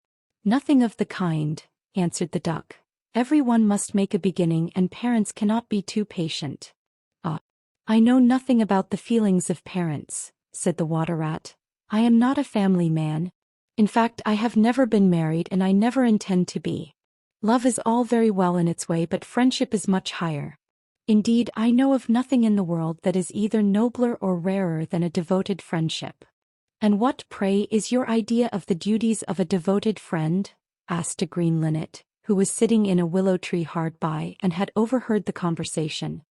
"Nothing of the kind," answered the duck. "Every one must make a beginning, and parents cannot be too patient." "Ah, I know nothing about the feelings of parents," said the water rat. "I am not a family man. In fact, I have never been married and I never intend to be. Love is all very well in its way, but friendship is much higher. Indeed, I know of nothing in the world that is either nobler or rarer than a devoted friendship." "And what, pray, is your idea of the duties of a devoted friend?" asked a green linnet, who was sitting in a willow tree hard by and had overheard the conversation.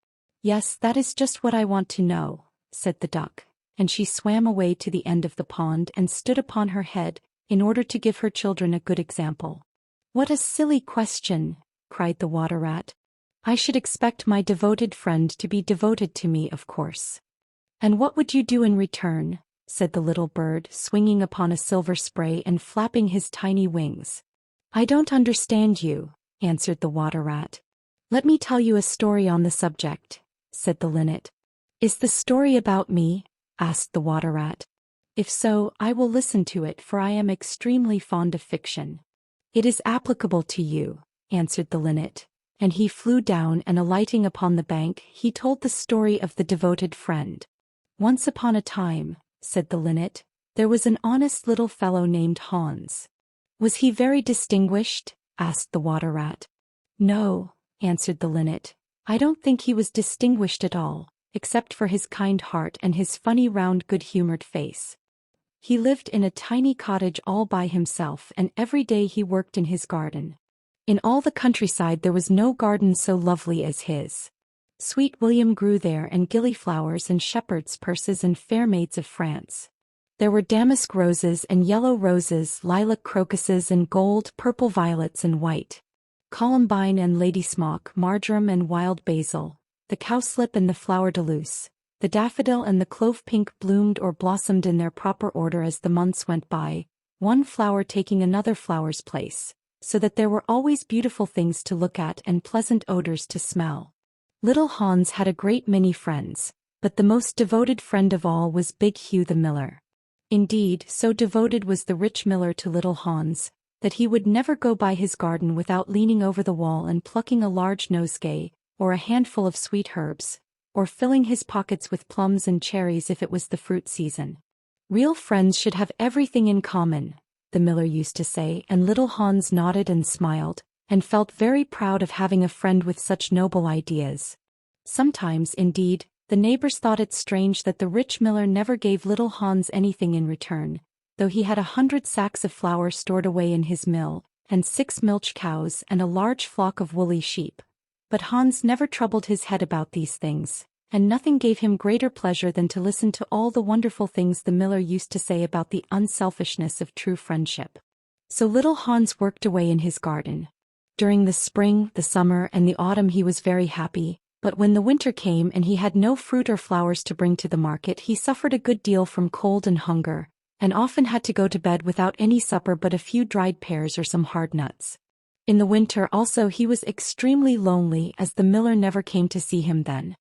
"Yes, that is just what I want to know," said the duck, and she swam away to the end of the pond and stood upon her head, in order to give her children a good example. "What a silly question!" cried the water rat. "I should expect my devoted friend to be devoted to me, of course." "And what would you do in return?" said the little bird, swinging upon a silver spray and flapping his tiny wings. "I don't understand you," answered the water rat. "Let me tell you a story on the subject," said the linnet. "Is the story about me?" asked the water rat. "If so, I will listen to it, for I am extremely fond of fiction." "It is applicable to you," answered the linnet, and he flew down, and alighting upon the bank, he told the story of the devoted friend. "Once upon a time," said the linnet, "there was an honest little fellow named Hans." "Was he very distinguished?" asked the water rat. "No," answered the linnet, "I don't think he was distinguished at all, except for his kind heart and his funny round good-humored face. He lived in a tiny cottage all by himself, and every day he worked in his garden. In all the countryside there was no garden so lovely as his. Sweet William grew there, and gillyflowers and shepherd's purses and fair maids of France. There were damask roses and yellow roses, lilac crocuses and gold, purple violets and white, columbine and ladysmock, marjoram and wild basil, the cowslip and the flower de luce. The daffodil and the clove pink bloomed or blossomed in their proper order as the months went by, one flower taking another flower's place, so that there were always beautiful things to look at and pleasant odors to smell. Little Hans had a great many friends, but the most devoted friend of all was Big Hugh the miller. Indeed, so devoted was the rich miller to little Hans, that he would never go by his garden without leaning over the wall and plucking a large nosegay, or a handful of sweet herbs, or filling his pockets with plums and cherries if it was the fruit season. "Real friends should have everything in common," the miller used to say, and little Hans nodded and smiled, and felt very proud of having a friend with such noble ideas. Sometimes, indeed, the neighbors thought it strange that the rich miller never gave little Hans anything in return, though he had 100 sacks of flour stored away in his mill, and 6 milch cows and a large flock of woolly sheep. But Hans never troubled his head about these things, and nothing gave him greater pleasure than to listen to all the wonderful things the miller used to say about the unselfishness of true friendship. So little Hans worked away in his garden. During the spring, the summer, and the autumn he was very happy, but when the winter came and he had no fruit or flowers to bring to the market, he suffered a good deal from cold and hunger, and often had to go to bed without any supper but a few dried pears or some hard nuts. In the winter also he was extremely lonely, as the miller never came to see him then.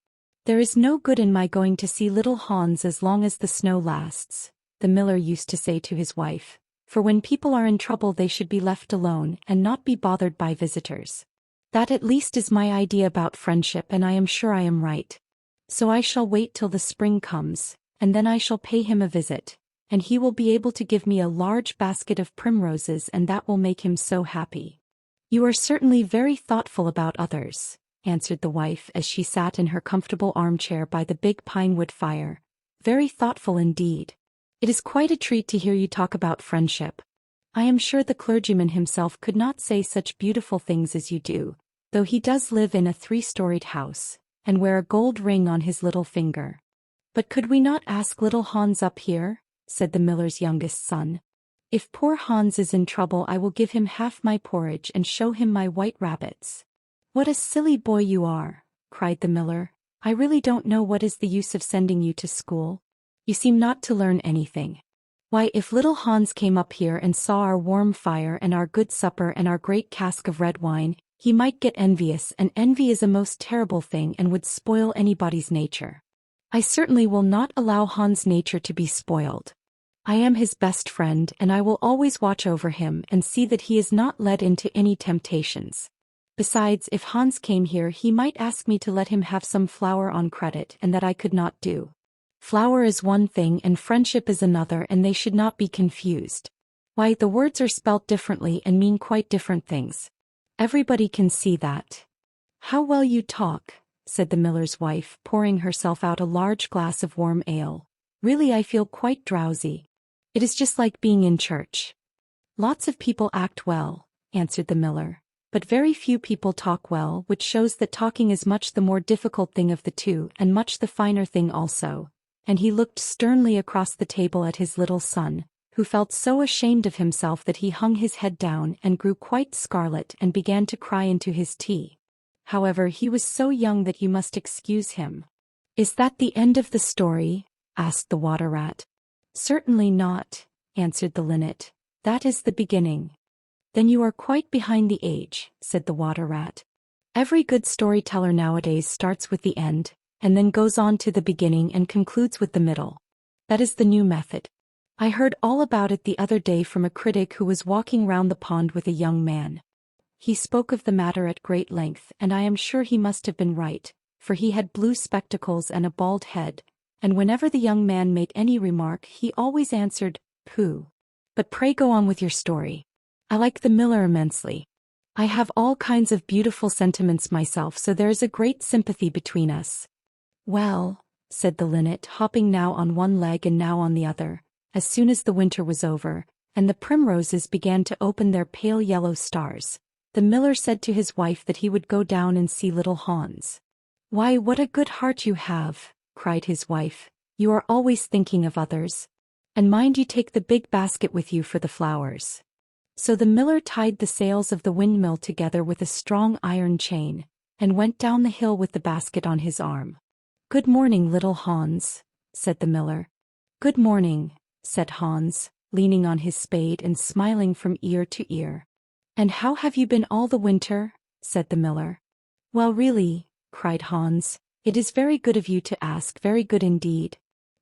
"There is no good in my going to see little Hans as long as the snow lasts," the miller used to say to his wife, "for when people are in trouble they should be left alone and not be bothered by visitors. That at least is my idea about friendship, and I am sure I am right. So I shall wait till the spring comes, and then I shall pay him a visit, and he will be able to give me a large basket of primroses, and that will make him so happy." "You are certainly very thoughtful about others," answered the wife as she sat in her comfortable armchair by the big pine-wood fire. "Very thoughtful indeed. It is quite a treat to hear you talk about friendship. I am sure the clergyman himself could not say such beautiful things as you do, though he does live in a 3-storied house, and wear a gold ring on his little finger." "But could we not ask little Hans up here?" said the miller's youngest son. "If poor Hans is in trouble I will give him half my porridge and show him my white rabbits." "What a silly boy you are," cried the miller. "I really don't know what is the use of sending you to school. You seem not to learn anything. Why, if little Hans came up here and saw our warm fire and our good supper and our great cask of red wine, he might get envious, and envy is a most terrible thing and would spoil anybody's nature. I certainly will not allow Hans' nature to be spoiled. I am his best friend and I will always watch over him and see that he is not led into any temptations. Besides, if Hans came here he might ask me to let him have some flour on credit, and that I could not do. Flour is one thing and friendship is another, and they should not be confused. Why, the words are spelt differently and mean quite different things. Everybody can see that. How well you talk, said the miller's wife, pouring herself out a large glass of warm ale. Really, I feel quite drowsy. It is just like being in church. Lots of people act well, answered the miller, but very few people talk well, which shows that talking is much the more difficult thing of the two, and much the finer thing also. And he looked sternly across the table at his little son, who felt so ashamed of himself that he hung his head down and grew quite scarlet and began to cry into his tea. However, he was so young that you must excuse him. Is that the end of the story? Asked the water rat. Certainly not, answered the linnet. That is the beginning. Then you are quite behind the age, said the water rat. Every good storyteller nowadays starts with the end, and then goes on to the beginning and concludes with the middle. That is the new method. I heard all about it the other day from a critic who was walking round the pond with a young man. He spoke of the matter at great length, and I am sure he must have been right, for he had blue spectacles and a bald head, and whenever the young man made any remark he always answered, "Pooh." But pray go on with your story. I like the miller immensely. I have all kinds of beautiful sentiments myself, so there is a great sympathy between us. Well, said the linnet, hopping now on one leg and now on the other, as soon as the winter was over, and the primroses began to open their pale yellow stars, the miller said to his wife that he would go down and see little Hans. Why, what a good heart you have, cried his wife. You are always thinking of others. And mind you take the big basket with you for the flowers. So the miller tied the sails of the windmill together with a strong iron chain, and went down the hill with the basket on his arm. Good morning, little Hans, said the miller. Good morning, said Hans, leaning on his spade and smiling from ear to ear. And how have you been all the winter? Said the miller. Well, really, cried Hans, it is very good of you to ask, very good indeed.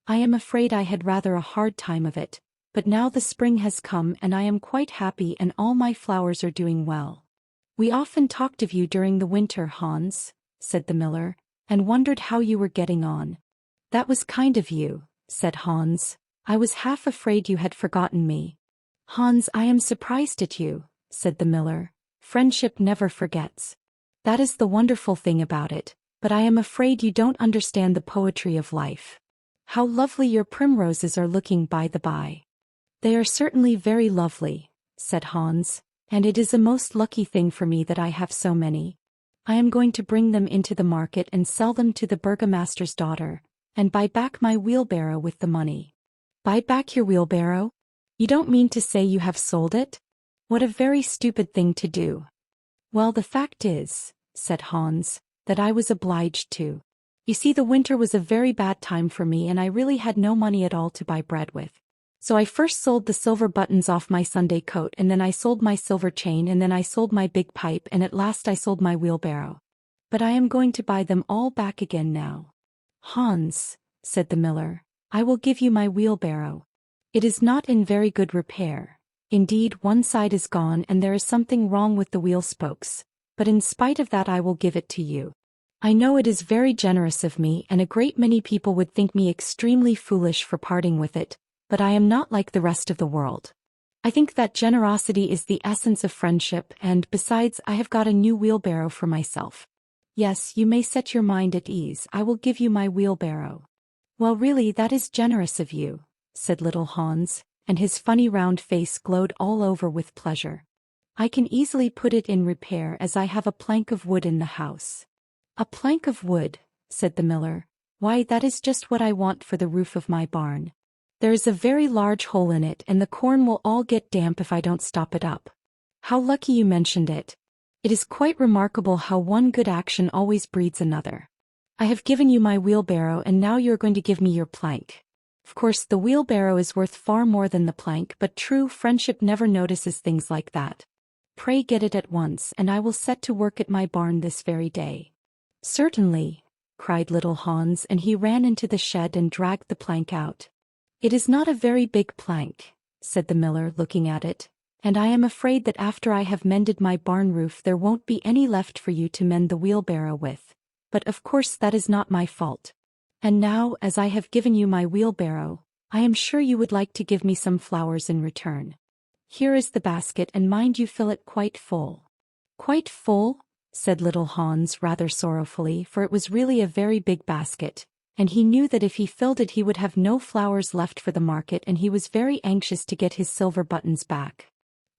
I am afraid I had rather a hard time of it, but now the spring has come and I am quite happy and all my flowers are doing well. We often talked of you during the winter, Hans, said the miller, and wondered how you were getting on. That was kind of you, said Hans. I was half afraid you had forgotten me. Hans, I am surprised at you, said the miller. Friendship never forgets. That is the wonderful thing about it, but I am afraid you don't understand the poetry of life. How lovely your primroses are looking, by the by. They are certainly very lovely, said Hans, and it is a most lucky thing for me that I have so many. I am going to bring them into the market and sell them to the burgomaster's daughter, and buy back my wheelbarrow with the money. Buy back your wheelbarrow? You don't mean to say you have sold it? What a very stupid thing to do. Well, the fact is, said Hans, that I was obliged to. You see, the winter was a very bad time for me and I really had no money at all to buy bread with. So I first sold the silver buttons off my Sunday coat, and then I sold my silver chain, and then I sold my big pipe, and at last I sold my wheelbarrow. But I am going to buy them all back again now. Hans, said the miller, I will give you my wheelbarrow. It is not in very good repair. Indeed, one side is gone and there is something wrong with the wheel spokes, but in spite of that I will give it to you. I know it is very generous of me, and a great many people would think me extremely foolish for parting with it, but I am not like the rest of the world. I think that generosity is the essence of friendship, and besides I have got a new wheelbarrow for myself. Yes, you may set your mind at ease, I will give you my wheelbarrow. Well, really, that is generous of you, said little Hans, and his funny round face glowed all over with pleasure. I can easily put it in repair, as I have a plank of wood in the house. A plank of wood, said the miller. Why, that is just what I want for the roof of my barn. There is a very large hole in it and the corn will all get damp if I don't stop it up. How lucky you mentioned it. It is quite remarkable how one good action always breeds another. I have given you my wheelbarrow and now you are going to give me your plank. Of course the wheelbarrow is worth far more than the plank, but true friendship never notices things like that. Pray get it at once and I will set to work at my barn this very day. Certainly, cried little Hans, and he ran into the shed and dragged the plank out. "It is not a very big plank," said the miller, looking at it, "and I am afraid that after I have mended my barn roof there won't be any left for you to mend the wheelbarrow with. But of course that is not my fault. And now, as I have given you my wheelbarrow, I am sure you would like to give me some flowers in return. Here is the basket, and mind you fill it quite full." "Quite full?" said little Hans rather sorrowfully, for it was really a very big basket, and he knew that if he filled it he would have no flowers left for the market, and he was very anxious to get his silver buttons back.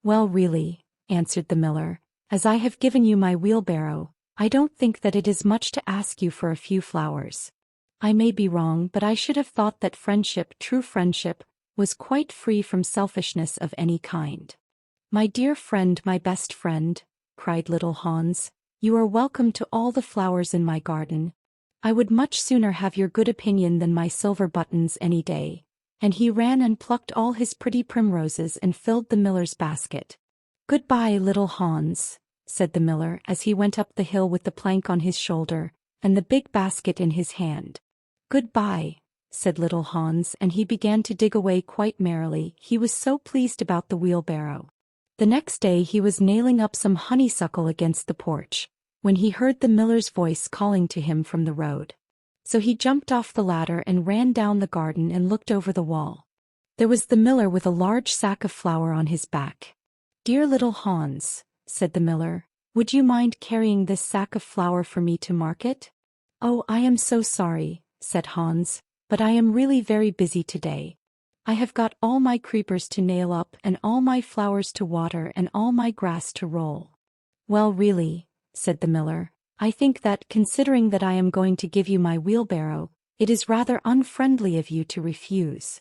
"Well, really," answered the miller, "as I have given you my wheelbarrow, I don't think that it is much to ask you for a few flowers. I may be wrong, but I should have thought that friendship, true friendship, was quite free from selfishness of any kind." "My dear friend, my best friend," cried little Hans, "you are welcome to all the flowers in my garden. I would much sooner have your good opinion than my silver buttons any day." And he ran and plucked all his pretty primroses and filled the miller's basket. "Good-bye, little Hans," said the miller as he went up the hill with the plank on his shoulder and the big basket in his hand. "Good-bye," said little Hans, and he began to dig away quite merrily. He was so pleased about the wheelbarrow. The next day he was nailing up some honeysuckle against the porch, when he heard the miller's voice calling to him from the road. So he jumped off the ladder and ran down the garden and looked over the wall. There was the miller with a large sack of flour on his back. "Dear little Hans," said the miller, "would you mind carrying this sack of flour for me to market?" "Oh, I am so sorry," said Hans, "but I am really very busy today. I have got all my creepers to nail up and all my flowers to water and all my grass to roll." "Well, really," said the miller, "I think that, considering that I am going to give you my wheelbarrow, it is rather unfriendly of you to refuse."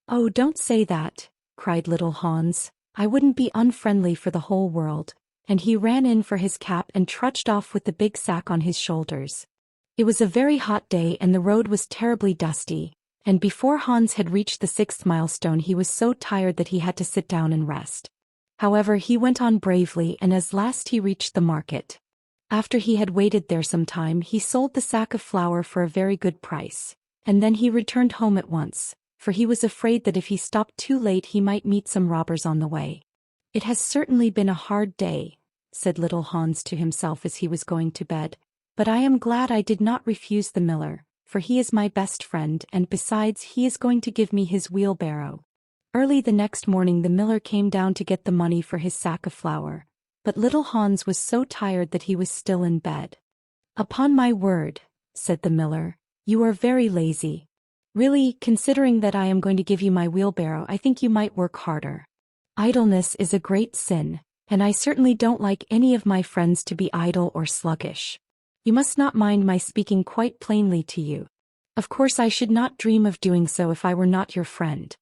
"Oh, don't say that," cried little Hans. "I wouldn't be unfriendly for the whole world," and he ran in for his cap and trudged off with the big sack on his shoulders. It was a very hot day and the road was terribly dusty, and before Hans had reached the 6th milestone he was so tired that he had to sit down and rest. However, he went on bravely, and as last he reached the market. After he had waited there some time he sold the sack of flour for a very good price, and then he returned home at once, for he was afraid that if he stopped too late he might meet some robbers on the way. "It has certainly been a hard day," said little Hans to himself as he was going to bed, "but I am glad I did not refuse the miller, for he is my best friend, and besides he is going to give me his wheelbarrow." Early the next morning the miller came down to get the money for his sack of flour, but little Hans was so tired that he was still in bed. "Upon my word," said the miller, "you are very lazy. Really, considering that I am going to give you my wheelbarrow, I think you might work harder. Idleness is a great sin, and I certainly don't like any of my friends to be idle or sluggish. You must not mind my speaking quite plainly to you. Of course I should not dream of doing so if I were not your friend.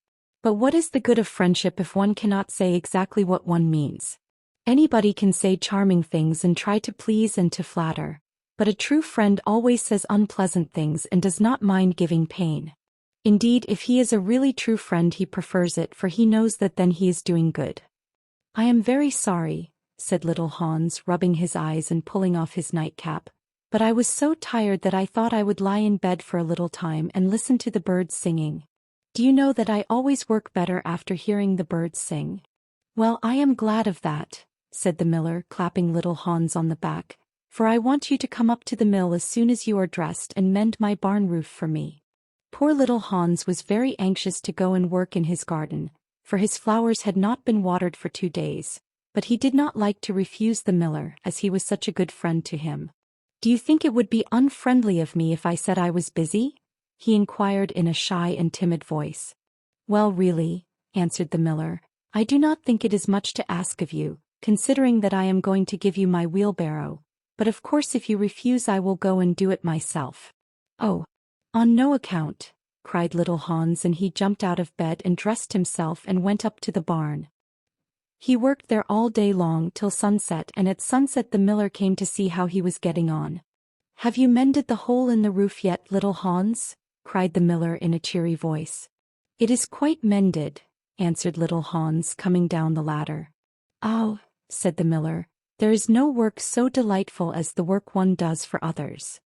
But what is the good of friendship if one cannot say exactly what one means? Anybody can say charming things and try to please and to flatter, but a true friend always says unpleasant things and does not mind giving pain. Indeed, if he is a really true friend he prefers it, for he knows that then he is doing good." "I am very sorry," said little Hans, rubbing his eyes and pulling off his nightcap, "but I was so tired that I thought I would lie in bed for a little time and listen to the birds singing. Do you know that I always work better after hearing the birds sing?" "Well, I am glad of that," said the miller, clapping little Hans on the back, "for I want you to come up to the mill as soon as you are dressed and mend my barn roof for me." Poor little Hans was very anxious to go and work in his garden, for his flowers had not been watered for 2 days, but he did not like to refuse the miller as he was such a good friend to him. "Do you think it would be unfriendly of me if I said I was busy?" he inquired in a shy and timid voice. "Well, really," answered the miller, "I do not think it is much to ask of you, considering that I am going to give you my wheelbarrow, but of course if you refuse I will go and do it myself." "Oh, on no account," cried little Hans, and he jumped out of bed and dressed himself and went up to the barn. He worked there all day long till sunset, and at sunset the miller came to see how he was getting on. "Have you mended the hole in the roof yet, little Hans?" cried the miller in a cheery voice. "It is quite mended," answered little Hans, coming down the ladder. "Oh," said the miller, "there is no work so delightful as the work one does for others."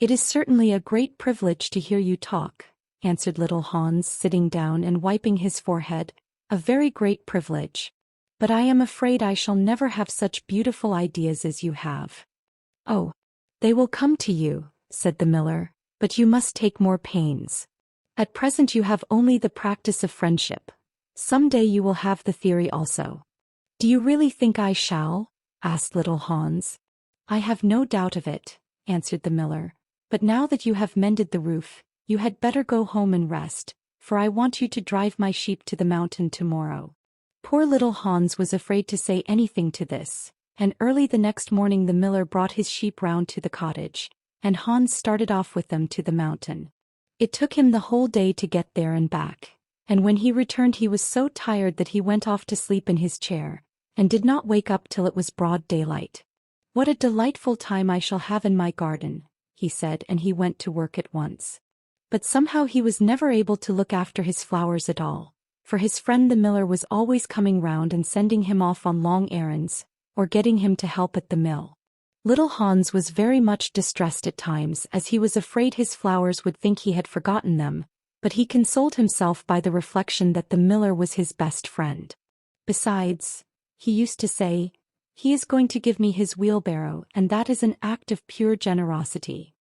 "It is certainly a great privilege to hear you talk," answered little Hans, sitting down and wiping his forehead. "A very great privilege. But I am afraid I shall never have such beautiful ideas as you have." "Oh, they will come to you," said the miller, "but you must take more pains. At present you have only the practice of friendship. Some day you will have the theory also." "Do you really think I shall?" asked little Hans. "I have no doubt of it," answered the miller. "But now that you have mended the roof, you had better go home and rest, for I want you to drive my sheep to the mountain tomorrow." Poor little Hans was afraid to say anything to this, and early the next morning the miller brought his sheep round to the cottage, and Hans started off with them to the mountain. It took him the whole day to get there and back, and when he returned he was so tired that he went off to sleep in his chair, and did not wake up till it was broad daylight. "What a delightful time I shall have in my garden," he said, and he went to work at once. But somehow he was never able to look after his flowers at all, for his friend the miller was always coming round and sending him off on long errands, or getting him to help at the mill. Little Hans was very much distressed at times, as he was afraid his flowers would think he had forgotten them, but he consoled himself by the reflection that the miller was his best friend. Besides, he used to say, "He is going to give me his wheelbarrow, and that is an act of pure generosity."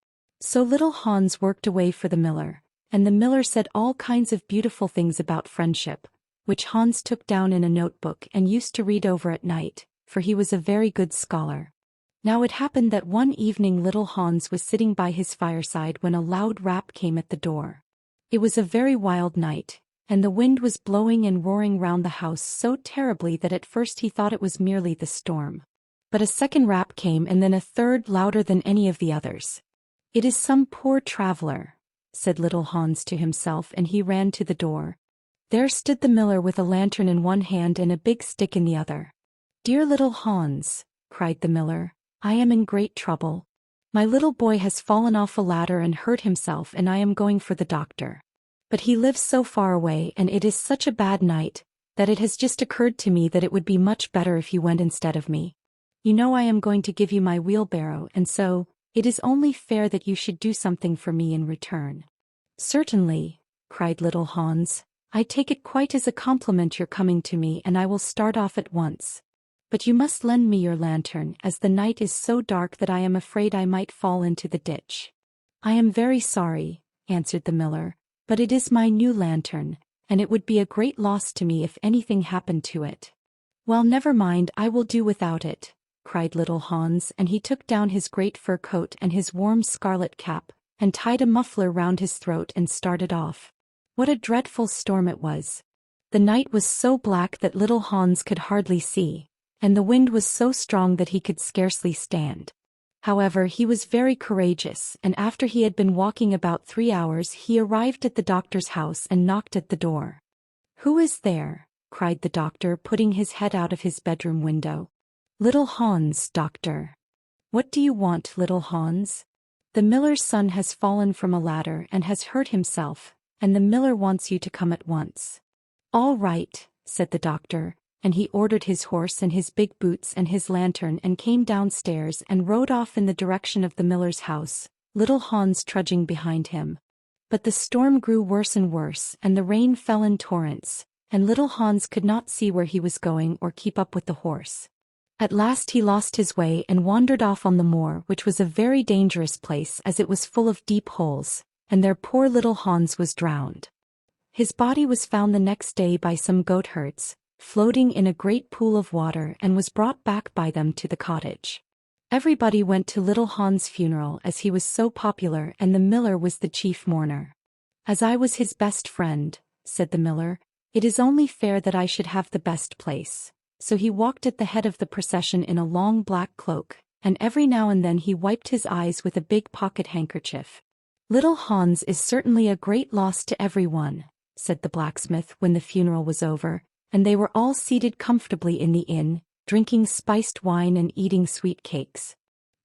So little Hans worked away for the miller, and the miller said all kinds of beautiful things about friendship, which Hans took down in a notebook and used to read over at night, for he was a very good scholar. Now it happened that one evening little Hans was sitting by his fireside when a loud rap came at the door. It was a very wild night, and the wind was blowing and roaring round the house so terribly that at first he thought it was merely the storm. But a second rap came and then a third louder than any of the others. "It is some poor traveler," said little Hans to himself, and he ran to the door. There stood the miller with a lantern in one hand and a big stick in the other. "Dear little Hans," cried the miller, "I am in great trouble. My little boy has fallen off a ladder and hurt himself, and I am going for the doctor. But he lives so far away and it is such a bad night, that it has just occurred to me that it would be much better if you went instead of me. You know I am going to give you my wheelbarrow, and so, it is only fair that you should do something for me in return." "Certainly," cried little Hans. "I take it quite as a compliment your coming to me, and I will start off at once. But you must lend me your lantern, as the night is so dark that I am afraid I might fall into the ditch." "I am very sorry," answered the miller, "but it is my new lantern, and it would be a great loss to me if anything happened to it." "Well, never mind, I will do without it," cried little Hans, and he took down his great fur coat and his warm scarlet cap, and tied a muffler round his throat and started off. What a dreadful storm it was! The night was so black that little Hans could hardly see, and the wind was so strong that he could scarcely stand. However, he was very courageous, and after he had been walking about 3 hours he arrived at the doctor's house and knocked at the door. "Who is there?" cried the doctor, putting his head out of his bedroom window. "Little Hans, doctor." "What do you want, little Hans?" "The miller's son has fallen from a ladder and has hurt himself, and the miller wants you to come at once." "All right," said the doctor, and he ordered his horse and his big boots and his lantern and came downstairs and rode off in the direction of the miller's house, little Hans trudging behind him. But the storm grew worse and worse, and the rain fell in torrents, and little Hans could not see where he was going or keep up with the horse. At last he lost his way and wandered off on the moor, which was a very dangerous place as it was full of deep holes, and there poor little Hans was drowned. His body was found the next day by some goatherds, floating in a great pool of water, and was brought back by them to the cottage. Everybody went to little Hans' funeral as he was so popular, and the miller was the chief mourner. "As I was his best friend," said the miller, "it is only fair that I should have the best place." So he walked at the head of the procession in a long black cloak, and every now and then he wiped his eyes with a big pocket handkerchief. "Little Hans is certainly a great loss to everyone," said the blacksmith when the funeral was over, and they were all seated comfortably in the inn, drinking spiced wine and eating sweet cakes.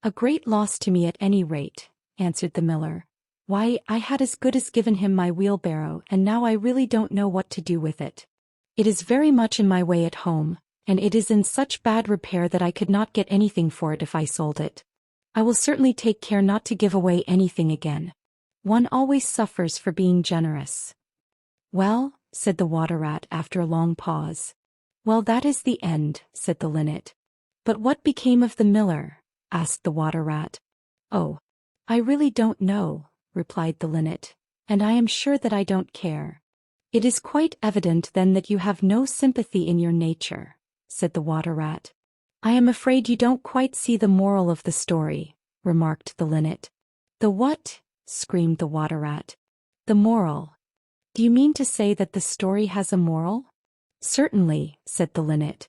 "A great loss to me at any rate," answered the miller. "Why, I had as good as given him my wheelbarrow, and now I really don't know what to do with it. It is very much in my way at home, and it is in such bad repair that I could not get anything for it if I sold it. I will certainly take care not to give away anything again. One always suffers for being generous. Well, said the water rat after a long pause. Well, that is the end, said the linnet. But what became of the miller? Asked the water rat. Oh, I really don't know, replied the linnet, and I am sure that I don't care. It is quite evident then that you have no sympathy in your nature, said the water rat. I am afraid you don't quite see the moral of the story, remarked the linnet. The what? Screamed the water rat. The moral. Do you mean to say that the story has a moral? Certainly, said the linnet.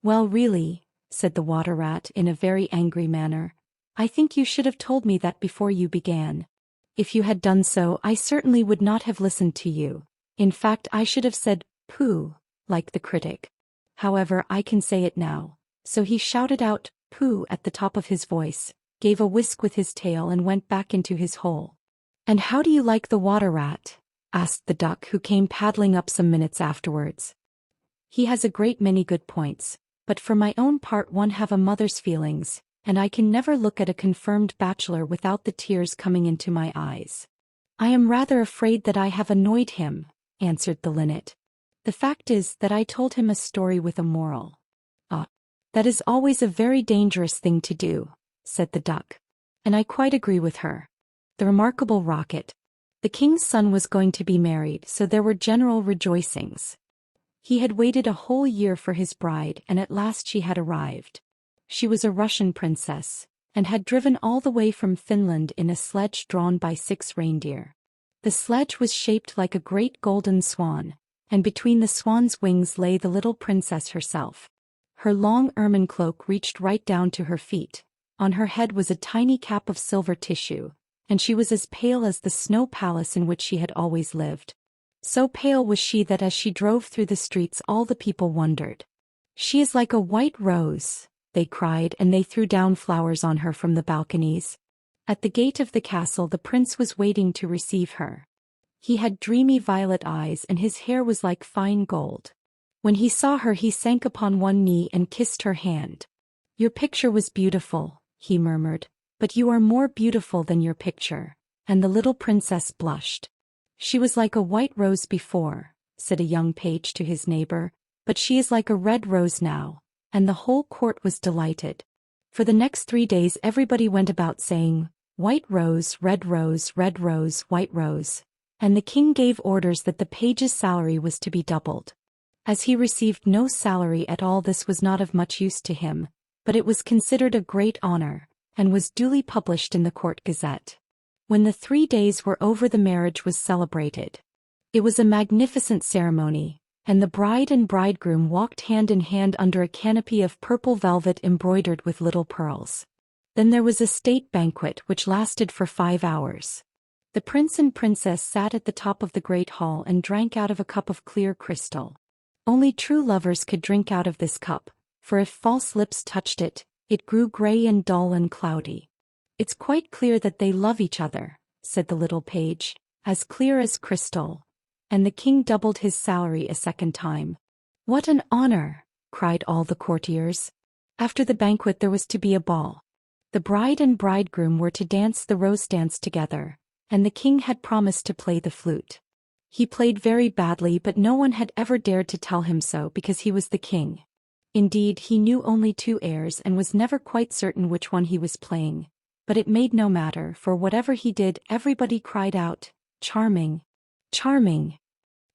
Well, really, said the water rat in a very angry manner, I think you should have told me that before you began. If you had done so, I certainly would not have listened to you. In fact, I should have said, pooh, like the critic. However, I can say it now. So he shouted out, pooh, at the top of his voice, gave a whisk with his tail and went back into his hole. And how do you like the water rat? Asked the duck, who came paddling up some minutes afterwards. He has a great many good points, but for my own part one have a mother's feelings, and I can never look at a confirmed bachelor without the tears coming into my eyes. I am rather afraid that I have annoyed him, answered the linnet. The fact is that I told him a story with a moral. Ah, that is always a very dangerous thing to do, said the duck. And I quite agree with her. The remarkable rocket. The king's son was going to be married, so there were general rejoicings. He had waited a whole year for his bride, and at last she had arrived. She was a Russian princess, and had driven all the way from Finland in a sledge drawn by 6 reindeer. The sledge was shaped like a great golden swan, and between the swan's wings lay the little princess herself. Her long ermine cloak reached right down to her feet. On her head was a tiny cap of silver tissue, and she was as pale as the snow palace in which she had always lived. So pale was she that as she drove through the streets all the people wondered. She is like a white rose, they cried, and they threw down flowers on her from the balconies. At the gate of the castle the prince was waiting to receive her. He had dreamy violet eyes and his hair was like fine gold. When he saw her he sank upon one knee and kissed her hand. Your picture was beautiful, he murmured, but you are more beautiful than your picture, and the little princess blushed. She was like a white rose before, said a young page to his neighbor, but she is like a red rose now, and the whole court was delighted. For the next 3 days everybody went about saying, white rose, red rose, white rose, and the king gave orders that the page's salary was to be doubled. As he received no salary at all, this was not of much use to him, but it was considered a great honor, and was duly published in the court gazette. When the 3 days were over the marriage was celebrated. It was a magnificent ceremony, and the bride and bridegroom walked hand in hand under a canopy of purple velvet embroidered with little pearls. Then there was a state banquet which lasted for 5 hours. The prince and princess sat at the top of the great hall and drank out of a cup of clear crystal. Only true lovers could drink out of this cup, for if false lips touched it, it grew gray and dull and cloudy. It's quite clear that they love each other, said the little page, as clear as crystal. And the king doubled his salary a second time. What an honor, cried all the courtiers. After the banquet there was to be a ball. The bride and bridegroom were to dance the rose dance together, and the king had promised to play the flute. He played very badly, but no one had ever dared to tell him so because he was the king. Indeed, he knew only 2 airs and was never quite certain which one he was playing. But it made no matter, for whatever he did everybody cried out, charming, charming.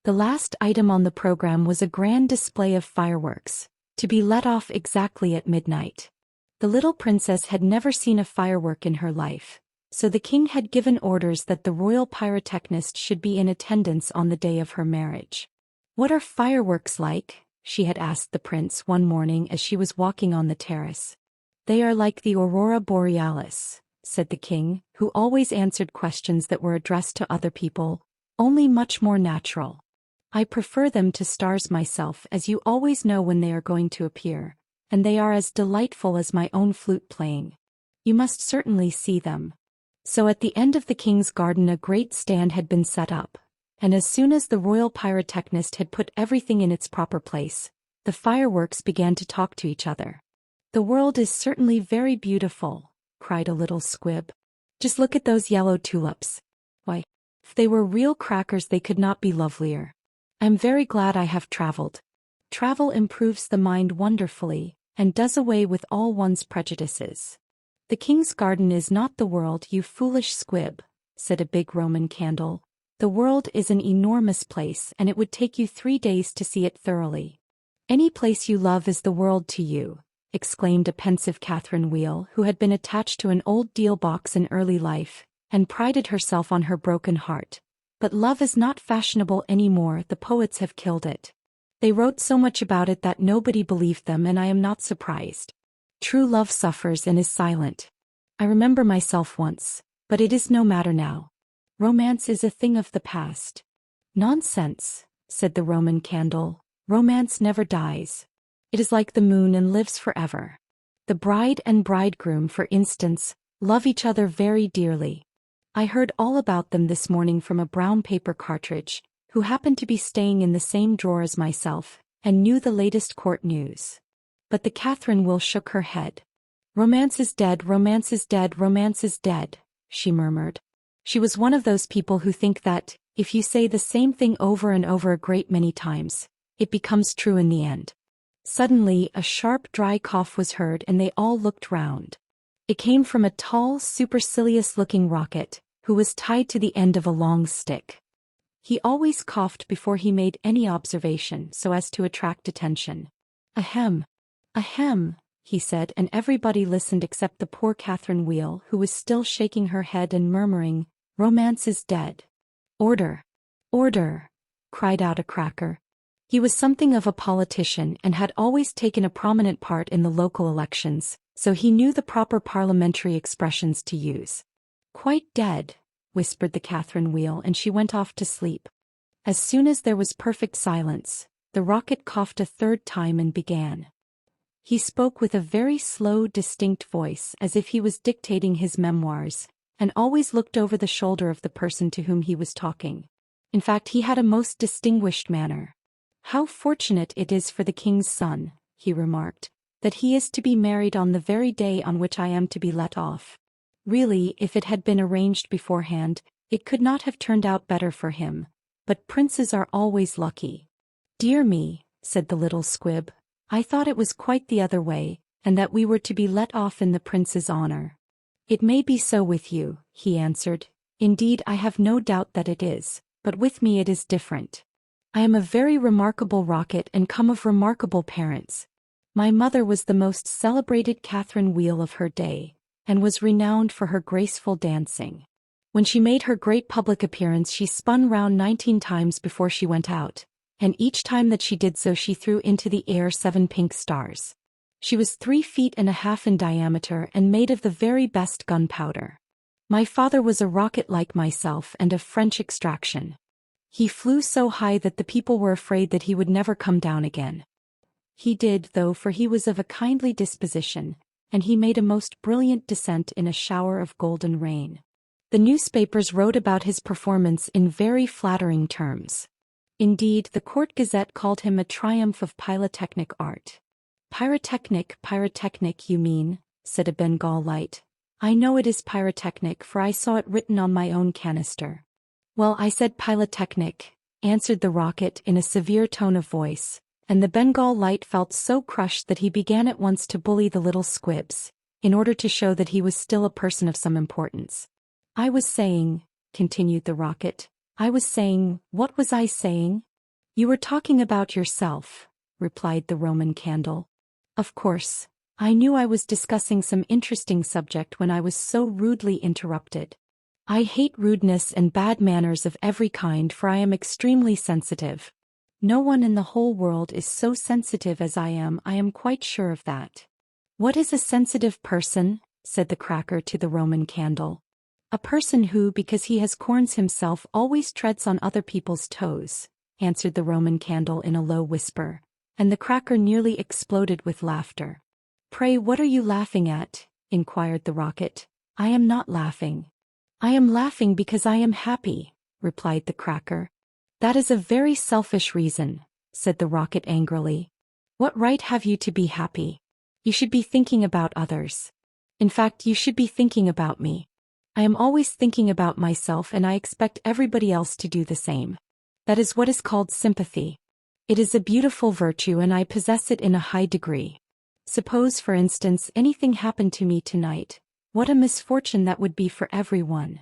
The last item on the program was a grand display of fireworks, to be let off exactly at midnight. The little princess had never seen a firework in her life, so the king had given orders that the royal pyrotechnist should be in attendance on the day of her marriage. What are fireworks like? She had asked the prince one morning as she was walking on the terrace. They are like the aurora borealis, said the king, who always answered questions that were addressed to other people, only much more natural. I prefer them to stars myself, as you always know when they are going to appear, and they are as delightful as my own flute playing. You must certainly see them. So at the end of the king's garden a great stand had been set up, and as soon as the royal pyrotechnist had put everything in its proper place, the fireworks began to talk to each other. The world is certainly very beautiful, cried a little squib. "Just look at those yellow tulips. Why, if they were real crackers they could not be lovelier. I'm very glad I have traveled. Travel improves the mind wonderfully, and does away with all one's prejudices." "The king's garden is not the world, you foolish squib," said a big Roman candle. "The world is an enormous place, and it would take you 3 days to see it thoroughly." "Any place you love is the world to you," exclaimed a pensive Catherine Wheel, who had been attached to an old deal box in early life, and prided herself on her broken heart. "But love is not fashionable any more, the poets have killed it. They wrote so much about it that nobody believed them, and I am not surprised. True love suffers and is silent. I remember myself once, but it is no matter now. Romance is a thing of the past." "Nonsense," said the Roman candle. "Romance never dies. It is like the moon and lives forever. The bride and bridegroom, for instance, love each other very dearly. I heard all about them this morning from a brown paper cartridge, who happened to be staying in the same drawer as myself, and knew the latest court news." But the Catherine Will shook her head. "Romance is dead, romance is dead, romance is dead," she murmured. She was one of those people who think that, if you say the same thing over and over a great many times, it becomes true in the end. Suddenly a sharp dry cough was heard and they all looked round. It came from a tall, supercilious-looking rocket, who was tied to the end of a long stick. He always coughed before he made any observation so as to attract attention. "Ahem! Ahem!" he said, and everybody listened except the poor Catherine Wheel, who was still shaking her head and murmuring, "Romance is dead." "Order! Order!" cried out a cracker. He was something of a politician and had always taken a prominent part in the local elections, so he knew the proper parliamentary expressions to use. "Quite dead," whispered the Catherine Wheel, and she went off to sleep. As soon as there was perfect silence, the rocket coughed a third time and began. He spoke with a very slow, distinct voice, as if he was dictating his memoirs, and always looked over the shoulder of the person to whom he was talking. In fact, he had a most distinguished manner. "How fortunate it is for the king's son," he remarked, "that he is to be married on the very day on which I am to be let off. Really, if it had been arranged beforehand, it could not have turned out better for him, but princes are always lucky." "Dear me," said the little squib, "I thought it was quite the other way, and that we were to be let off in the prince's honor." "It may be so with you," he answered. "Indeed, I have no doubt that it is, but with me it is different. I am a very remarkable rocket and come of remarkable parents. My mother was the most celebrated Catherine Wheel of her day, and was renowned for her graceful dancing. When she made her great public appearance she spun round 19 times before she went out, and each time that she did so she threw into the air 7 pink stars. She was 3.5 feet in diameter and made of the very best gunpowder. My father was a rocket like myself and of French extraction. He flew so high that the people were afraid that he would never come down again. He did, though, for he was of a kindly disposition, and he made a most brilliant descent in a shower of golden rain. The newspapers wrote about his performance in very flattering terms. Indeed, the Court Gazette called him a triumph of pyrotechnic art. Pyrotechnic, you mean," said a Bengal light. "I know it is pyrotechnic, for I saw it written on my own canister." "Well, I said pyrotechnic," answered the rocket in a severe tone of voice, and the Bengal light felt so crushed that he began at once to bully the little squibs, in order to show that he was still a person of some importance. "I was saying," continued the rocket, "what was I saying?" "You were talking about yourself," replied the Roman candle. "Of course, I knew I was discussing some interesting subject when I was so rudely interrupted. I hate rudeness and bad manners of every kind, for I am extremely sensitive. No one in the whole world is so sensitive as I am quite sure of that." "What is a sensitive person?" said the cracker to the Roman candle. "A person who, because he has corns himself, always treads on other people's toes," answered the Roman candle in a low whisper, and the cracker nearly exploded with laughter. "Pray, what are you laughing at?" inquired the rocket. "I am not laughing." "I am laughing because I am happy," replied the cracker. "That is a very selfish reason," said the rocket angrily. "What right have you to be happy? You should be thinking about others." In fact, you should be thinking about me. I am always thinking about myself and I expect everybody else to do the same. That is what is called sympathy. It is a beautiful virtue and I possess it in a high degree. Suppose, for instance, anything happened to me tonight. What a misfortune that would be for everyone.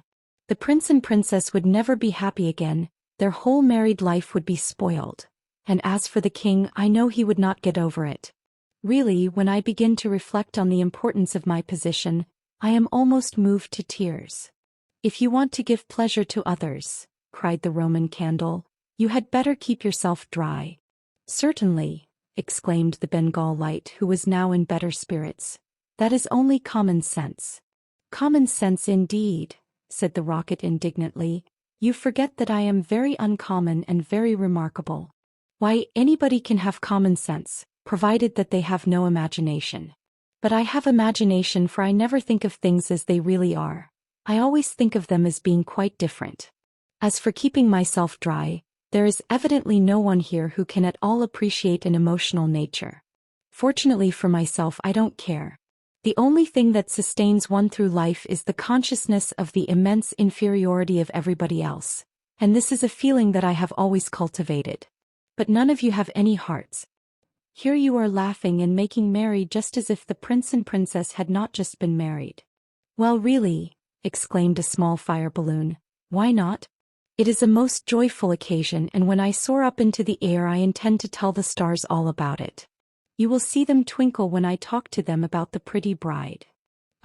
The prince and princess would never be happy again, their whole married life would be spoiled. And as for the king, I know he would not get over it. Really, when I begin to reflect on the importance of my position, I am almost moved to tears. If you want to give pleasure to others, cried the Roman candle, you had better keep yourself dry. Certainly, exclaimed the Bengal light, who was now in better spirits. That is only common sense. Common sense indeed, said the rocket indignantly. You forget that I am very uncommon and very remarkable. Why, anybody can have common sense, provided that they have no imagination. But I have imagination, for I never think of things as they really are. I always think of them as being quite different. As for keeping myself dry, there is evidently no one here who can at all appreciate an emotional nature. Fortunately for myself, I don't care. The only thing that sustains one through life is the consciousness of the immense inferiority of everybody else, and this is a feeling that I have always cultivated. But none of you have any hearts. Here you are laughing and making merry just as if the prince and princess had not just been married. Well, really, exclaimed a small fire balloon, why not? It is a most joyful occasion, and when I soar up into the air I intend to tell the stars all about it. You will see them twinkle when I talk to them about the pretty bride.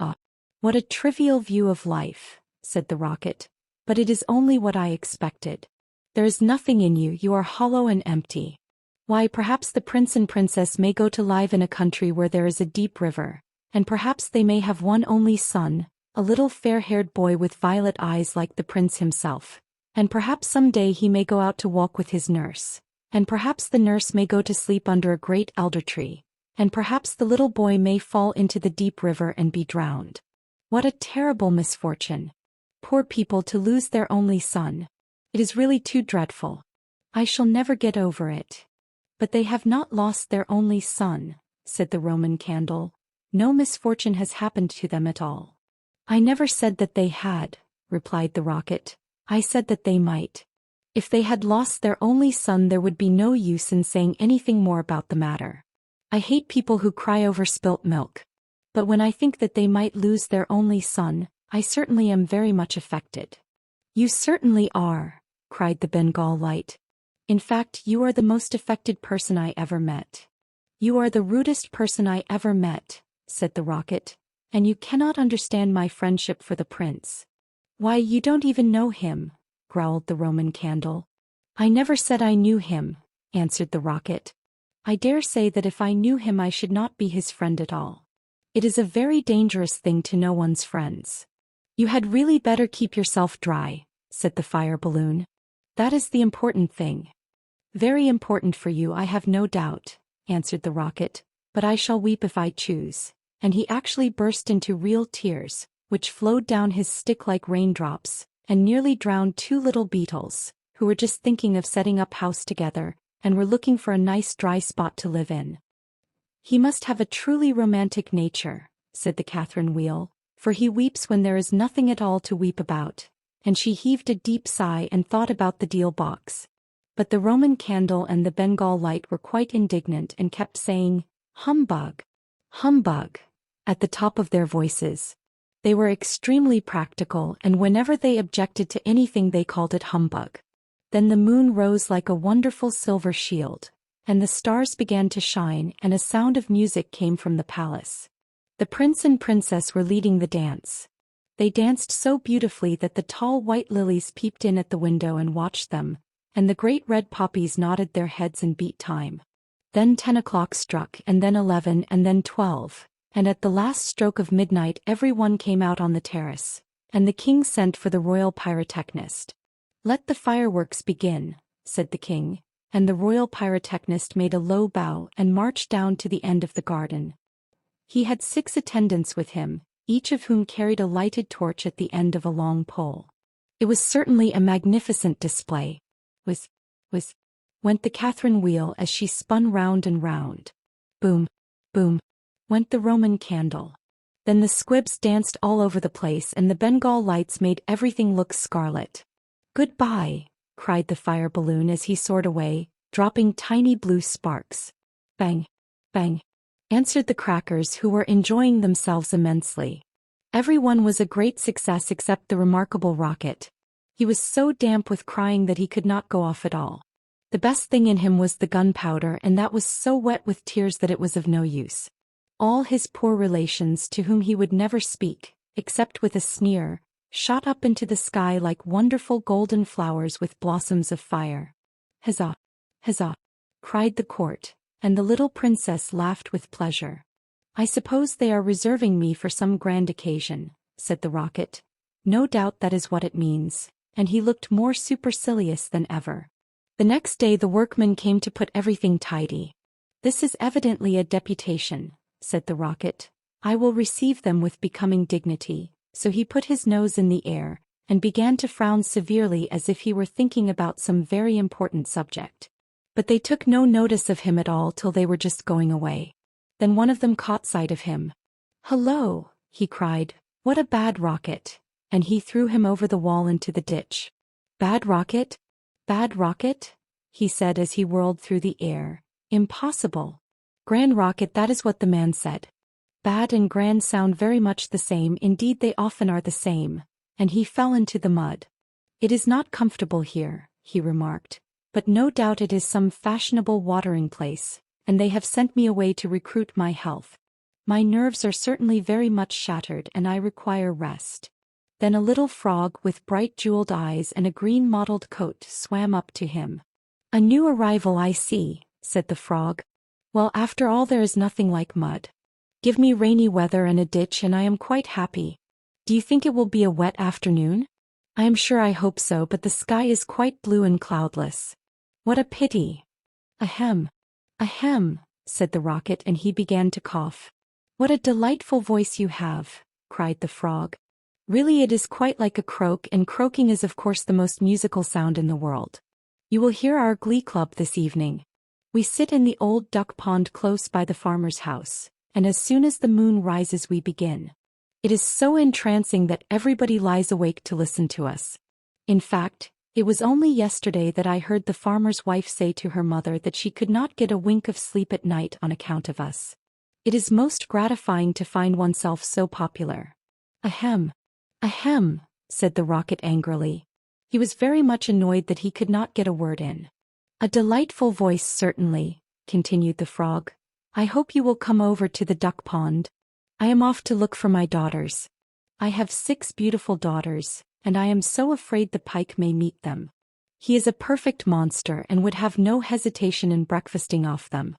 Ah, what a trivial view of life, said the rocket, but it is only what I expected. There is nothing in you, you are hollow and empty. Why, perhaps the prince and princess may go to live in a country where there is a deep river, and perhaps they may have one only son, a little fair-haired boy with violet eyes like the prince himself. And perhaps some day he may go out to walk with his nurse, and perhaps the nurse may go to sleep under a great elder tree, and perhaps the little boy may fall into the deep river and be drowned. What a terrible misfortune! Poor people, to lose their only son. It is really too dreadful. I shall never get over it. But they have not lost their only son, said the Roman candle. No misfortune has happened to them at all. I never said that they had, replied the rocket. I said that they might. If they had lost their only son, there would be no use in saying anything more about the matter. I hate people who cry over spilt milk. But when I think that they might lose their only son, I certainly am very much affected. You certainly are, cried the Bengal light. In fact, you are the most affected person I ever met. You are the rudest person I ever met, said the rocket, and you cannot understand my friendship for the prince. Why, you don't even know him, growled the Roman candle. I never said I knew him, answered the rocket. I dare say that if I knew him I should not be his friend at all. It is a very dangerous thing to know one's friends. You had really better keep yourself dry, said the fire balloon. That is the important thing. Very important for you, I have no doubt, answered the rocket, but I shall weep if I choose. And he actually burst into real tears, which flowed down his stick like raindrops, and nearly drowned two little beetles, who were just thinking of setting up house together, and were looking for a nice dry spot to live in. He must have a truly romantic nature, said the Catherine wheel, for he weeps when there is nothing at all to weep about, and she heaved a deep sigh and thought about the deal box. But the Roman candle and the Bengal light were quite indignant and kept saying, humbug, humbug, at the top of their voices. They were extremely practical, and whenever they objected to anything they called it humbug. Then the moon rose like a wonderful silver shield, and the stars began to shine, and a sound of music came from the palace. The prince and princess were leading the dance. They danced so beautifully that the tall white lilies peeped in at the window and watched them, and the great red poppies nodded their heads and beat time. Then 10 o'clock struck, and then 11, and then 12. And at the last stroke of midnight everyone came out on the terrace, and the king sent for the royal pyrotechnist. Let the fireworks begin, said the king, and the royal pyrotechnist made a low bow and marched down to the end of the garden. He had 6 attendants with him, each of whom carried a lighted torch at the end of a long pole. It was certainly a magnificent display. Went the Catherine wheel as she spun round and round. Boom, boom, went the Roman candle. Then the squibs danced all over the place and the Bengal lights made everything look scarlet. "Goodbye," cried the fire balloon as he soared away, dropping tiny blue sparks. "Bang! Bang!" answered the crackers, who were enjoying themselves immensely. Everyone was a great success except the remarkable Rocket. He was so damp with crying that he could not go off at all. The best thing in him was the gunpowder, and that was so wet with tears that it was of no use. All his poor relations, to whom he would never speak, except with a sneer, shot up into the sky like wonderful golden flowers with blossoms of fire. "Huzzah! Huzzah!" cried the court, and the little princess laughed with pleasure. "I suppose they are reserving me for some grand occasion," said the Rocket. "No doubt that is what it means," and he looked more supercilious than ever. The next day the workmen came to put everything tidy. "This is evidently a deputation," said the Rocket. "I will receive them with becoming dignity." So he put his nose in the air, and began to frown severely as if he were thinking about some very important subject. But they took no notice of him at all till they were just going away. Then one of them caught sight of him. "Hello!" he cried. "What a bad Rocket!" And he threw him over the wall into the ditch. "Bad Rocket? Bad Rocket?" he said as he whirled through the air. "Impossible!" "Grand Rocket, that is what the man said." Bad and grand sound very much the same, indeed they often are the same, and he fell into the mud. "It is not comfortable here," he remarked, "but no doubt it is some fashionable watering place, and they have sent me away to recruit my health. My nerves are certainly very much shattered and I require rest." Then a little frog with bright jeweled eyes and a green mottled coat swam up to him. "A new arrival, I see," said the frog. "Well, after all, there is nothing like mud. Give me rainy weather and a ditch and I am quite happy. Do you think it will be a wet afternoon?" "I am sure I hope so, but the sky is quite blue and cloudless." "What a pity." "Ahem! Ahem!" said the Rocket, and he began to cough. "What a delightful voice you have," cried the frog. "Really it is quite like a croak, and croaking is of course the most musical sound in the world. You will hear our glee club this evening. We sit in the old duck pond close by the farmer's house, and as soon as the moon rises we begin. It is so entrancing that everybody lies awake to listen to us. In fact, it was only yesterday that I heard the farmer's wife say to her mother that she could not get a wink of sleep at night on account of us. It is most gratifying to find oneself so popular." "Ahem! Ahem!" said the Rocket angrily. He was very much annoyed that he could not get a word in. "A delightful voice, certainly," continued the frog. "I hope you will come over to the duck pond. I am off to look for my daughters. I have 6 beautiful daughters, and I am so afraid the pike may meet them. He is a perfect monster and would have no hesitation in breakfasting off them.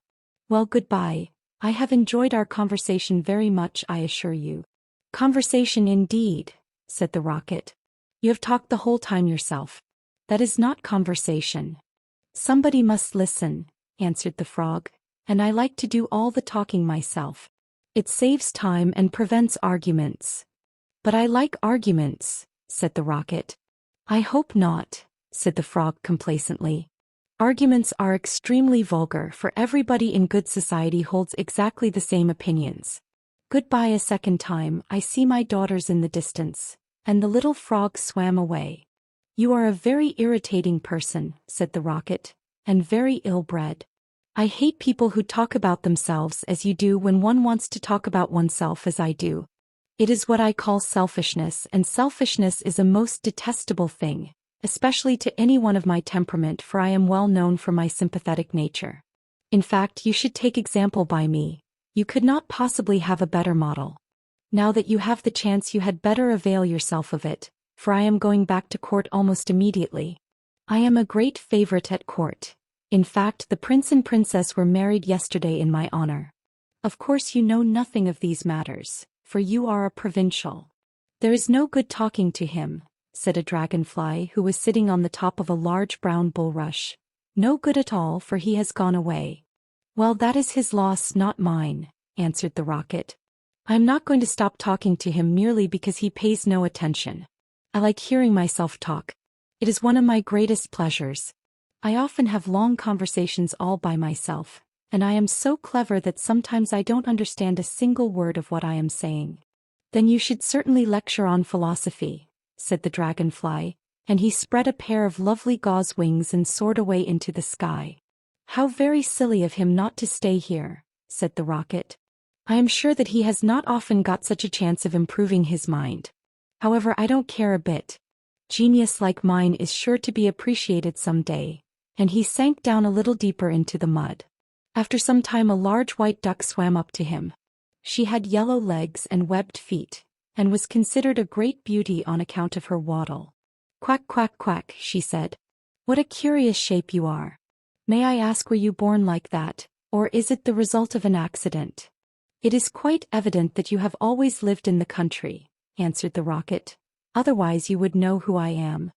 Well, goodbye. I have enjoyed our conversation very much, I assure you." "Conversation indeed," said the Rocket. "You have talked the whole time yourself. That is not conversation." "Somebody must listen," answered the frog, "and I like to do all the talking myself. It saves time and prevents arguments." "But I like arguments," said the Rocket. "I hope not," said the frog complacently. "Arguments are extremely vulgar, for everybody in good society holds exactly the same opinions. Goodbye a second time, I see my daughters in the distance." And the little frog swam away. "You are a very irritating person," said the Rocket, "and very ill-bred. I hate people who talk about themselves as you do when one wants to talk about oneself as I do. It is what I call selfishness, and selfishness is a most detestable thing, especially to anyone of my temperament, for I am well known for my sympathetic nature. In fact, you should take example by me. You could not possibly have a better model. Now that you have the chance you had better avail yourself of it, for I am going back to court almost immediately. I am a great favorite at court. In fact, the prince and princess were married yesterday in my honor. Of course you know nothing of these matters, for you are a provincial." "There is no good talking to him," said a dragonfly who was sitting on the top of a large brown bulrush. "No good at all, for he has gone away." "Well, that is his loss, not mine," answered the Rocket. "I am not going to stop talking to him merely because he pays no attention. I like hearing myself talk. It is one of my greatest pleasures. I often have long conversations all by myself, and I am so clever that sometimes I don't understand a single word of what I am saying. Then you should certainly lecture on philosophy, said the dragonfly, and he spread a pair of lovely gauze wings and soared away into the sky. How very silly of him not to stay here, said the rocket. I am sure that he has not often got such a chance of improving his mind. However, I don't care a bit. Genius like mine is sure to be appreciated some day. And he sank down a little deeper into the mud. After some time a large white duck swam up to him. She had yellow legs and webbed feet, and was considered a great beauty on account of her waddle. Quack, quack, quack, she said. What a curious shape you are. May I ask, were you born like that, or is it the result of an accident? It is quite evident that you have always lived in the country, answered the rocket. Otherwise you would know who I am.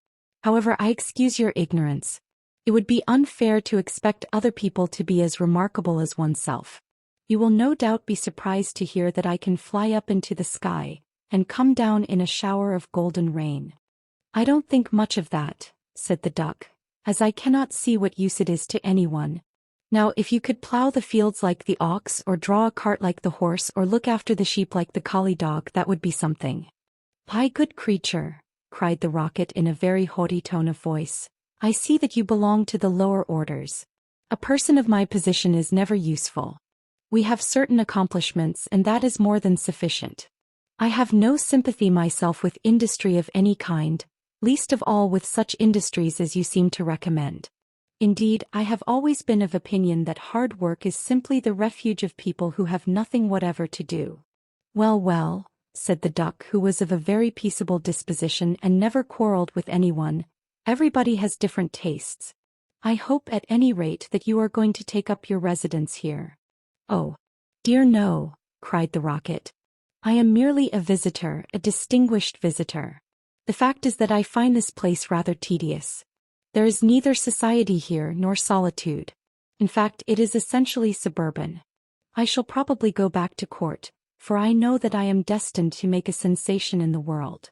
However, I excuse your ignorance. It would be unfair to expect other people to be as remarkable as oneself. You will no doubt be surprised to hear that I can fly up into the sky, and come down in a shower of golden rain. I don't think much of that, said the duck, as I cannot see what use it is to anyone. Now if you could plow the fields like the ox, or draw a cart like the horse, or look after the sheep like the collie dog, that would be something. My good creature, cried the rocket in a very haughty tone of voice, I see that you belong to the lower orders. A person of my position is never useful. We have certain accomplishments, and that is more than sufficient. I have no sympathy myself with industry of any kind, least of all with such industries as you seem to recommend. Indeed, I have always been of opinion that hard work is simply the refuge of people who have nothing whatever to do. Well, well, said the duck, who was of a very peaceable disposition and never quarreled with anyone, everybody has different tastes. I hope at any rate that you are going to take up your residence here. Oh, dear no, cried the rocket. I am merely a visitor, a distinguished visitor. The fact is that I find this place rather tedious. There is neither society here nor solitude. In fact, it is essentially suburban. I shall probably go back to court, for I know that I am destined to make a sensation in the world.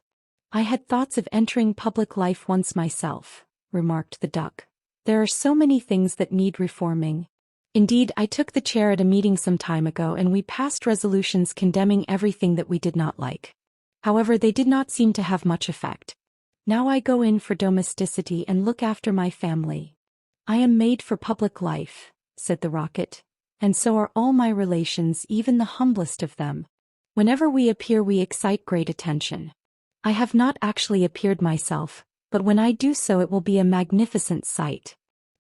I had thoughts of entering public life once myself, remarked the duck. There are so many things that need reforming. Indeed, I took the chair at a meeting some time ago, and we passed resolutions condemning everything that we did not like. However, they did not seem to have much effect. Now I go in for domesticity and look after my family. I am made for public life, said the rocket, and so are all my relations, even the humblest of them. Whenever we appear we excite great attention. I have not actually appeared myself, but when I do so it will be a magnificent sight.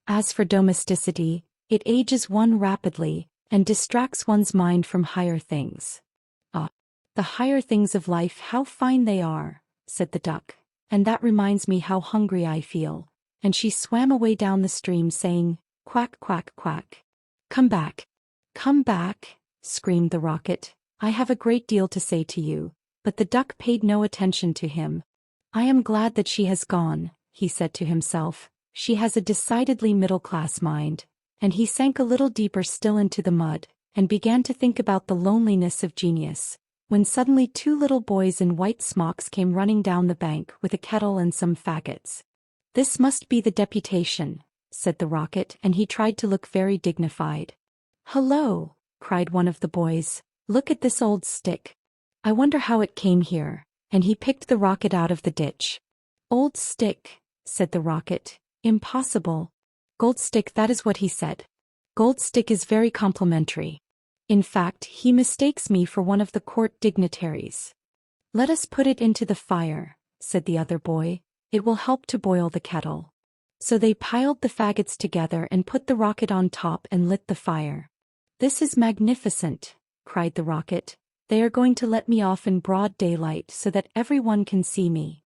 As for domesticity, it ages one rapidly, and distracts one's mind from higher things. Ah, the higher things of life, how fine they are, said the duck, and that reminds me how hungry I feel, and she swam away down the stream saying, quack, quack, quack. Come back, screamed the rocket, I have a great deal to say to you. But the duck paid no attention to him. I am glad that she has gone, he said to himself. She has a decidedly middle-class mind. And he sank a little deeper still into the mud, and began to think about the loneliness of genius, when suddenly two little boys in white smocks came running down the bank with a kettle and some faggots. This must be the deputation, said the rocket, and he tried to look very dignified. Hello, cried one of the boys, look at this old stick. I wonder how it came here, and he picked the rocket out of the ditch. Old stick, said the rocket, impossible. Gold stick, that is what he said. Gold stick is very complimentary. In fact, he mistakes me for one of the court dignitaries. Let us put it into the fire, said the other boy, it will help to boil the kettle. So they piled the faggots together and put the rocket on top and lit the fire. This is magnificent, cried the rocket. They are going to let me off in broad daylight so that everyone can see me.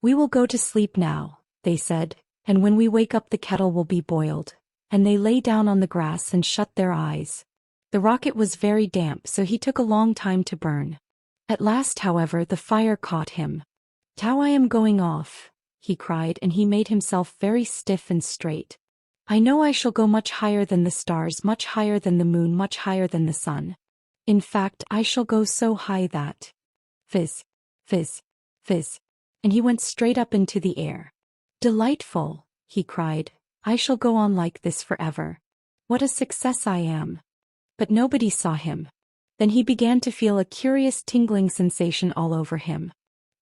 We will go to sleep now, they said, and when we wake up the kettle will be boiled. And they lay down on the grass and shut their eyes. The rocket was very damp, so he took a long time to burn. At last, however, the fire caught him. Now I am going off, he cried, and he made himself very stiff and straight. I know I shall go much higher than the stars, much higher than the moon, much higher than the sun. In fact, I shall go so high that... Fizz, fizz, fizz. And he went straight up into the air. Delightful, he cried. I shall go on like this forever. What a success I am. But nobody saw him. Then he began to feel a curious tingling sensation all over him.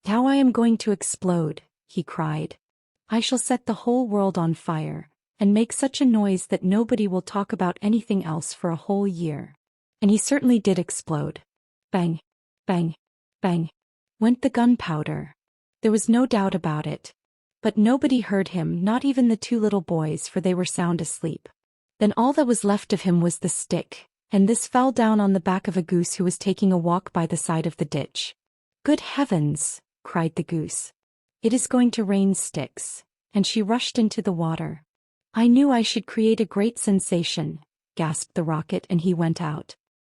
"Now I am going to explode," he cried. "I shall set the whole world on fire, and make such a noise that nobody will talk about anything else for a whole year." And he certainly did explode. Bang, bang, bang, went the gunpowder. There was no doubt about it. But nobody heard him, not even the two little boys, for they were sound asleep. Then all that was left of him was the stick, and this fell down on the back of a goose who was taking a walk by the side of the ditch. "Good heavens!" cried the goose. "It is going to rain sticks," and she rushed into the water. "I knew I should create a great sensation," gasped the rocket, and he went out.